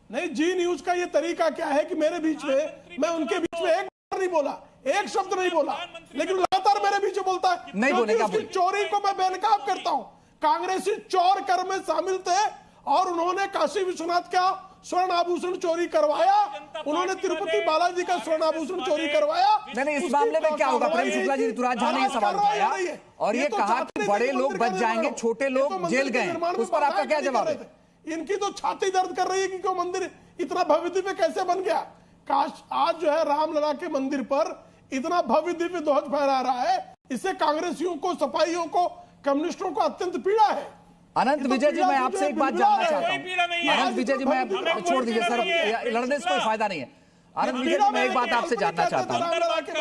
Speaker 1: नहीं, जी न्यूज का ये तरीका क्या है कि मेरे बीच में, मैं उनके बीच में एक बार नहीं बोला, एक शब्द नहीं बोला, लेकिन लगातार मेरे बीच में बोलता है।
Speaker 2: नहीं बोलेगा,
Speaker 1: चोरी को मैं बेनकाब करता हूं। कांग्रेसी चोर कर में शामिल थे और उन्होंने काशी विश्वनाथ का स्वर्ण आभूषण चोरी करवाया, उन्होंने तिरुपति बालाजी का स्वर्ण आभूषण चोरी करवाया।
Speaker 2: नहीं, इस मामले में क्या होगा? प्रेम शुक्ला जी, ऋतुराज झा ने ये सवाल उठाया और ये कहा कि बड़े लोग बच जाएंगे, छोटे लोग जेल गए, उस पर आपका क्या जवाब है?
Speaker 1: इनकी तो छाती दर्द कर रही है कि क्यों मंदिर इतना भव्य दिव्य कैसे बन गया। काश आज जो है रामलला के मंदिर पर इतना भव्य दिव्य ध्वज फहरा रहा है, इससे कांग्रेसियों को, सपाइयों को, कम्युनिस्टों को अत्यंत पीड़ा है।
Speaker 2: अनंत विजय जी, मैं आपसे एक बात जानना चाहता हूं। अनंत विजय जी, मैं छोड़ दीजिए सर, लड़ने से कोई फायदा नहीं है। अनंत विजय जी, मैं एक बात आपसे जानना चाहता हूं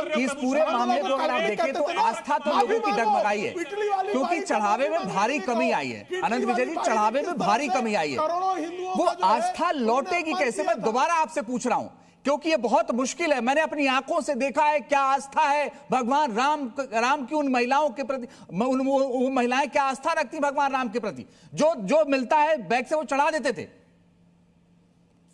Speaker 2: कि इस पूरे मामले को अगर आप देखें तो आस्था तो लोगों की डगमगाई है, क्योंकि चढ़ावे में भारी कमी आई है। अनंत विजय जी, चढ़ावे में भारी कमी आई है, वो आस्था लौटेगी कैसे? मैं दोबारा आपसे पूछ रहा हूं, क्योंकि ये बहुत मुश्किल है। मैंने अपनी आंखों से देखा है क्या आस्था है भगवान राम की उन महिलाओं के प्रति, वो महिलाएं क्या आस्था रखती भगवान राम के प्रति, जो मिलता है बैग से वो चढ़ा देते थे।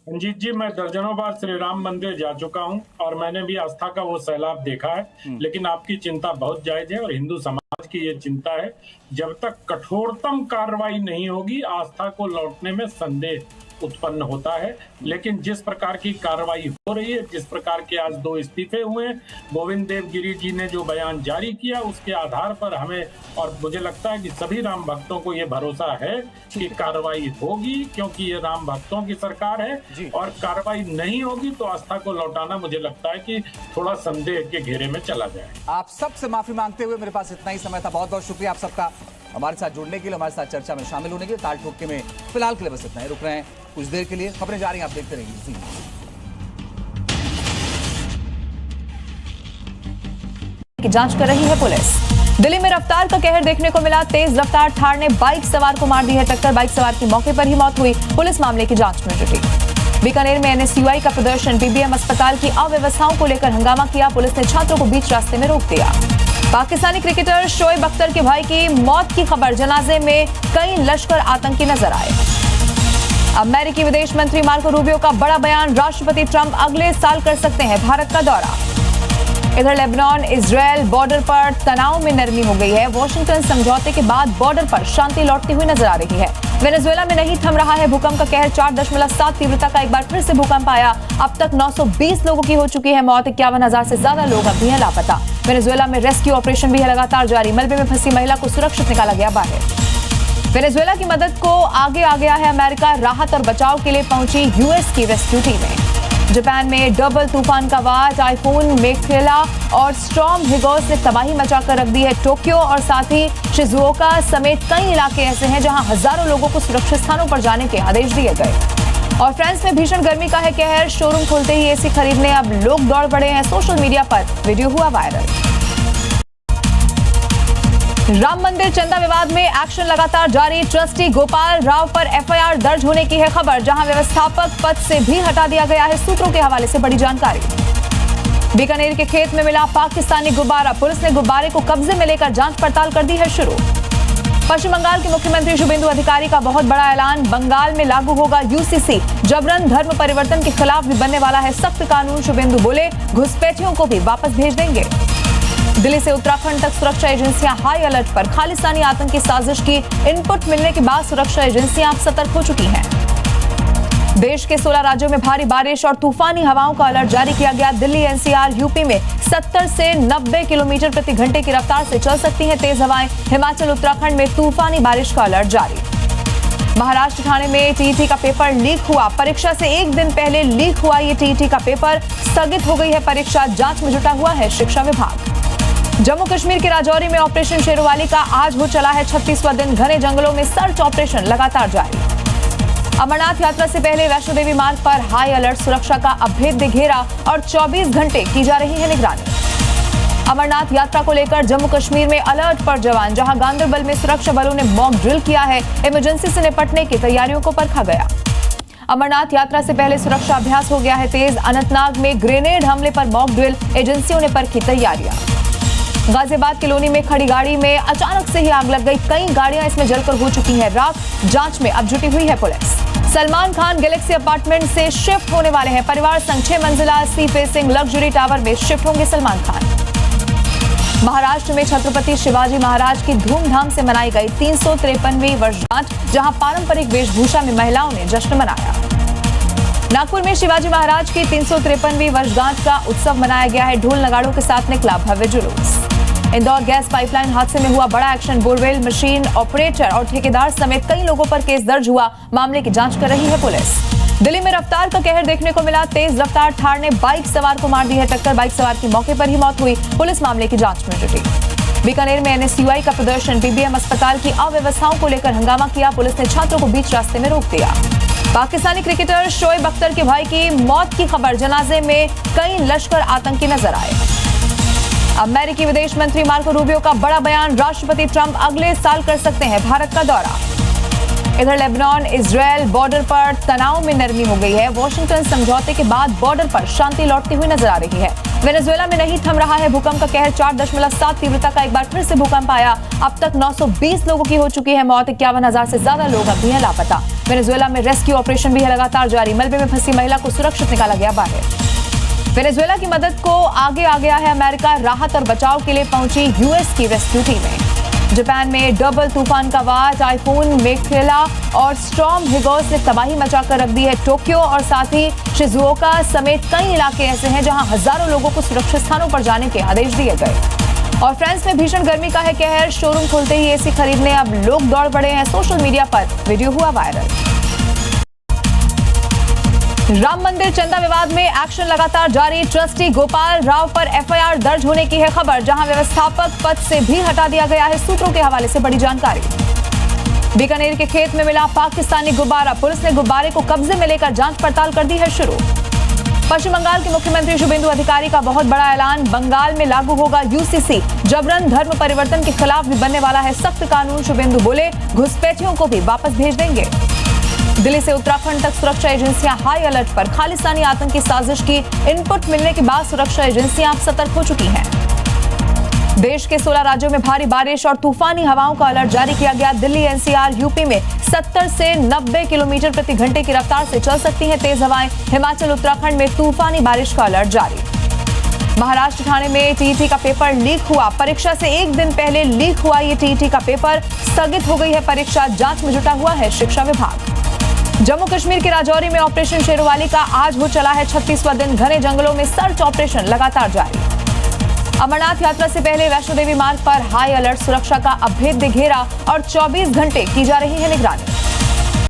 Speaker 4: रंजीत जी, मैं दर्जनों बार श्री राम मंदिर जा चुका हूं और मैंने भी आस्था का वो सैलाब देखा है, लेकिन आपकी चिंता बहुत जायज है और हिंदू समाज की ये चिंता है, जब तक कठोरतम कार्रवाई नहीं होगी आस्था को लौटने में संदेह उत्पन्न होता है। लेकिन जिस प्रकार की कार्रवाई हो रही है, जिस प्रकार के आज 2 इस्तीफे हुए, गोविंद देव गिरी जी ने जो बयान जारी किया, उसके आधार पर हमें और मुझे लगता है कि सभी राम भक्तों को ये भरोसा है कि कार्रवाई होगी, क्योंकि ये राम भक्तों की सरकार है और कार्रवाई नहीं होगी तो आस्था को लौटाना मुझे लगता है कि थोड़ा संदेह के घेरे में चला जाए।
Speaker 2: आप सबसे माफी मांगते हुए, मेरे पास इतना ही समय था, बहुत बहुत शुक्रिया आप सबका हमारे साथ जुड़ने के लिए, हमारे साथ चर्चा में शामिल होने के लिए। ताल ठोके में फिलहाल के लिए बस इतना ही, रुक रहे हैं कुछ देर के लिए, खबरें जा रही हैं, आप देखते रहिए।
Speaker 10: की जांच कर रही है पुलिस। दिल्ली में रफ्तार का कहर देखने को मिला, तेज रफ्तार थार ने बाइक सवार को मार दी है टक्कर, बाइक सवार की मौके पर ही मौत हुई, पुलिस मामले की जांच में जुटी। बीकानेर में एनएसयूआई का प्रदर्शन, बीबीएम अस्पताल की अव्यवस्थाओं को लेकर हंगामा किया, पुलिस ने छात्रों को बीच रास्ते में रोक दिया। पाकिस्तानी क्रिकेटर शोएब अख्तर के भाई की मौत की खबर, जनाजे में कई लश्कर आतंकी नजर आए। अमेरिकी विदेश मंत्री मार्को रूबियो का बड़ा बयान, राष्ट्रपति ट्रंप अगले साल कर सकते हैं भारत का दौरा। इधर लेबनान इजरायल बॉर्डर पर तनाव में नरमी हो गई है। वॉशिंगटन समझौते के बाद बॉर्डर पर शांति लौटती हुई नजर आ रही है। वेनेजुएला में नहीं थम रहा है भूकंप का कहर। 4.7 तीव्रता का एक बार फिर से भूकंप आया। अब तक 920 लोगों की हो चुकी है मौत। 51,000 से ज्यादा लोग अभी हैं लापता। वेनेजुएला में रेस्क्यू ऑपरेशन भी है लगातार जारी। मलबे में फंसी महिला को सुरक्षित निकाला गया बाहर। वेनेजुएला की मदद को आगे आ गया है अमेरिका। राहत और बचाव के लिए पहुंची यूएस की रेस्क्यू टीमें। जापान में डबल तूफान का वार। टाइफून मेखेला और स्टॉर्म हिगोस ने तबाही मचाकर रख दी है टोक्यो और साथ ही शिजुओका समेत कई इलाके ऐसे हैं जहां हजारों लोगों को सुरक्षित स्थानों पर जाने के आदेश दिए गए। और फ्रांस में भीषण गर्मी का है कहर। शोरूम खुलते ही एसी खरीदने अब लोग दौड़ पड़े हैं। सोशल मीडिया पर वीडियो हुआ वायरल। राम मंदिर चंदा विवाद में एक्शन लगातार जारी। ट्रस्टी गोपाल राव पर एफआईआर दर्ज होने की है खबर, जहां व्यवस्थापक पद से भी हटा दिया गया है। सूत्रों के हवाले से बड़ी जानकारी। बीकानेर के खेत में मिला पाकिस्तानी गुब्बारा। पुलिस ने गुब्बारे को कब्जे में लेकर जांच पड़ताल कर दी है शुरू। पश्चिम बंगाल के मुख्यमंत्री शुभेंदु अधिकारी का बहुत बड़ा ऐलान। बंगाल में लागू होगा यूसीसी। जबरन धर्म परिवर्तन के खिलाफ भी बनने वाला है सख्त कानून। शुभेंदु बोले घुसपैठियों को भी वापस भेज देंगे। दिल्ली से उत्तराखंड तक सुरक्षा एजेंसियां हाई अलर्ट पर। खालिस्तानी आतंकी साजिश की इनपुट मिलने के बाद सुरक्षा एजेंसियां अब सतर्क हो चुकी हैं। देश के 16 राज्यों में भारी बारिश और तूफानी हवाओं का अलर्ट जारी किया गया। दिल्ली एनसीआर यूपी में 70 से 90 किलोमीटर प्रति घंटे की रफ्तार से चल सकती हैं तेज हवाएं। हिमाचल उत्तराखंड में तूफानी बारिश का अलर्ट जारी। महाराष्ट्र ठाणे में टीईटी का पेपर लीक हुआ। परीक्षा से एक दिन पहले लीक हुआ ये टीईटी का पेपर। स्थगित हो गई है परीक्षा। जांच में जुटा हुआ है शिक्षा विभाग। जम्मू कश्मीर के राजौरी में ऑपरेशन शेरवाली का आज हो चला है 36वां दिन। घने जंगलों में सर्च ऑपरेशन लगातार जारी। अमरनाथ यात्रा से पहले वैष्णो देवी मार्ग पर हाई अलर्ट। सुरक्षा का अभेद्य घेरा और 24 घंटे की जा रही है निगरानी। अमरनाथ यात्रा को लेकर जम्मू कश्मीर में अलर्ट पर जवान। जहां गांदरबल में सुरक्षा बलों ने मॉक ड्रिल किया है। इमरजेंसी से निपटने की तैयारियों को परखा गया। अमरनाथ यात्रा से पहले सुरक्षा अभ्यास हो गया है तेज। अनंतनाग में ग्रेनेड हमले पर मॉक ड्रिल। एजेंसियों ने परखी तैयारियां। गाजियाबाद की लोनी में खड़ी गाड़ी में अचानक से ही आग लग गई। कई गाड़ियां इसमें जलकर हो चुकी हैं राख। जांच में अब जुटी हुई है police. Salman Khan Galaxy apartment से शिफ्ट होने वाले हैं। परिवार संग 6 मंजिला सी फेसिंग लग्जरी टावर में शिफ्ट होंगे सलमान खान। महाराष्ट्र में छत्रपति शिवाजी महाराज की धूमधाम से मनाई गई 353वीं वर्षगांठ, जहां पारंपरिक वेशभूषा में महिलाओं ने जश्न मनाया। नागपुर में शिवाजी महाराज की 353वीं वर्षगांठ का उत्सव मनाया गया है। ढोल नगाड़ों के साथ निकला भव्य जुलूस। इंदौर गैस पाइपलाइन हादसे में हुआ बड़ा एक्शन। बोरवेल मशीन ऑपरेटर और ठेकेदार समेत कई लोगों पर केस दर्ज हुआ। मामले की जांच कर रही है पुलिस। दिल्ली में रफ्तार का कहर देखने को मिला। तेज रफ्तार थार ने बाइक सवार को मार दी है टक्कर। बाइक सवार की मौके पर ही मौत हुई। पुलिस मामले की जांच में जुटी। बीकानेर में एनएसयूआई का प्रदर्शन। पीबीएम अस्पताल की अव्यवस्थाओं को लेकर हंगामा किया। पुलिस ने छात्रों को बीच रास्ते में रोक दिया। पाकिस्तानी क्रिकेटर शोएब अख्तर के भाई की मौत की खबर। जनाजे में कई लश्कर आतंकी नजर आए। अमेरिकी विदेश मंत्री मार्को रूबियो का बड़ा बयान। राष्ट्रपति ट्रंप अगले साल कर सकते हैं भारत का दौरा। इधर लेबनान इजरायल बॉर्डर पर तनाव में नरमी हो गई है। वॉशिंगटन समझौते के बाद बॉर्डर पर शांति लौटती हुई नजर आ रही है। वेनेजुएला में नहीं थम रहा है भूकंप का कहर। 4.7 तीव्रता का एक बार फिर से भूकंप आया। अब तक 920 लोगों की हो चुकी है मौत। 51,000 से ज्यादा लोग अभी हैं लापता। वेनेजुएला में रेस्क्यू ऑपरेशन भी है लगातार जारी। मलबे में फंसी महिला को सुरक्षित निकाला गया बाहर। वेनेजुएला की मदद को आगे आ गया है अमेरिका। राहत और बचाव के लिए पहुंची यूएस की रेस्क्यू टीमें। जापान में डबल तूफान का वार। टाइफून मेखेला और स्टॉर्म हिगोस ने तबाही मचाकर रख दी है टोक्यो और साथ ही शिजुओका समेत कई इलाके ऐसे हैं जहां हजारों लोगों को सुरक्षित स्थानों पर जाने के आदेश दिए गए। और फ्रांस में भीषण गर्मी का है कहर। शोरूम खुलते ही एसी खरीदने अब लोग दौड़ पड़े हैं। सोशल मीडिया पर वीडियो हुआ वायरल। राम मंदिर चंदा विवाद में एक्शन लगातार जारी। ट्रस्टी गोपाल राव पर एफआईआर दर्ज होने की है खबर, जहां व्यवस्थापक पद से भी हटा दिया गया है। सूत्रों के हवाले से बड़ी जानकारी। बीकानेर के खेत में मिला पाकिस्तानी गुब्बारा। पुलिस ने गुब्बारे को कब्जे में लेकर जांच पड़ताल कर दी है शुरू। पश्चिम बंगाल के मुख्यमंत्री शुभेंदु अधिकारी का बहुत बड़ा ऐलान। बंगाल में लागू होगा यूसीसी। जबरन धर्म परिवर्तन के खिलाफ भी बनने वाला है सख्त कानून। शुभेंदु बोले घुसपैठियों को भी वापस भेज देंगे। दिल्ली से उत्तराखंड तक सुरक्षा एजेंसियां हाई अलर्ट पर। खालिस्तानी आतंकी साजिश की इनपुट मिलने के बाद सुरक्षा एजेंसियां अब सतर्क हो चुकी हैं। देश के 16 राज्यों में भारी बारिश और तूफानी हवाओं का अलर्ट जारी किया गया। दिल्ली एनसीआर यूपी में 70 से 90 किलोमीटर प्रति घंटे की रफ्तार से चल सकती हैं तेज हवाएं। हिमाचल उत्तराखंड में तूफानी बारिश का अलर्ट जारी। महाराष्ट्र ठाणे में टीईटी का पेपर लीक हुआ। परीक्षा से एक दिन पहले लीक हुआ ये टीईटी का पेपर। स्थगित हो गई है परीक्षा। जांच में जुटा हुआ है शिक्षा विभाग। जम्मू कश्मीर के राजौरी में ऑपरेशन शेरवाली का आज हो चला है 36वां दिन। घने जंगलों में सर्च ऑपरेशन लगातार जारी। अमरनाथ यात्रा से पहले वैष्णो देवी मार्ग पर हाई अलर्ट। सुरक्षा का अभेद्य घेरा और 24 घंटे की जा रही है निगरानी।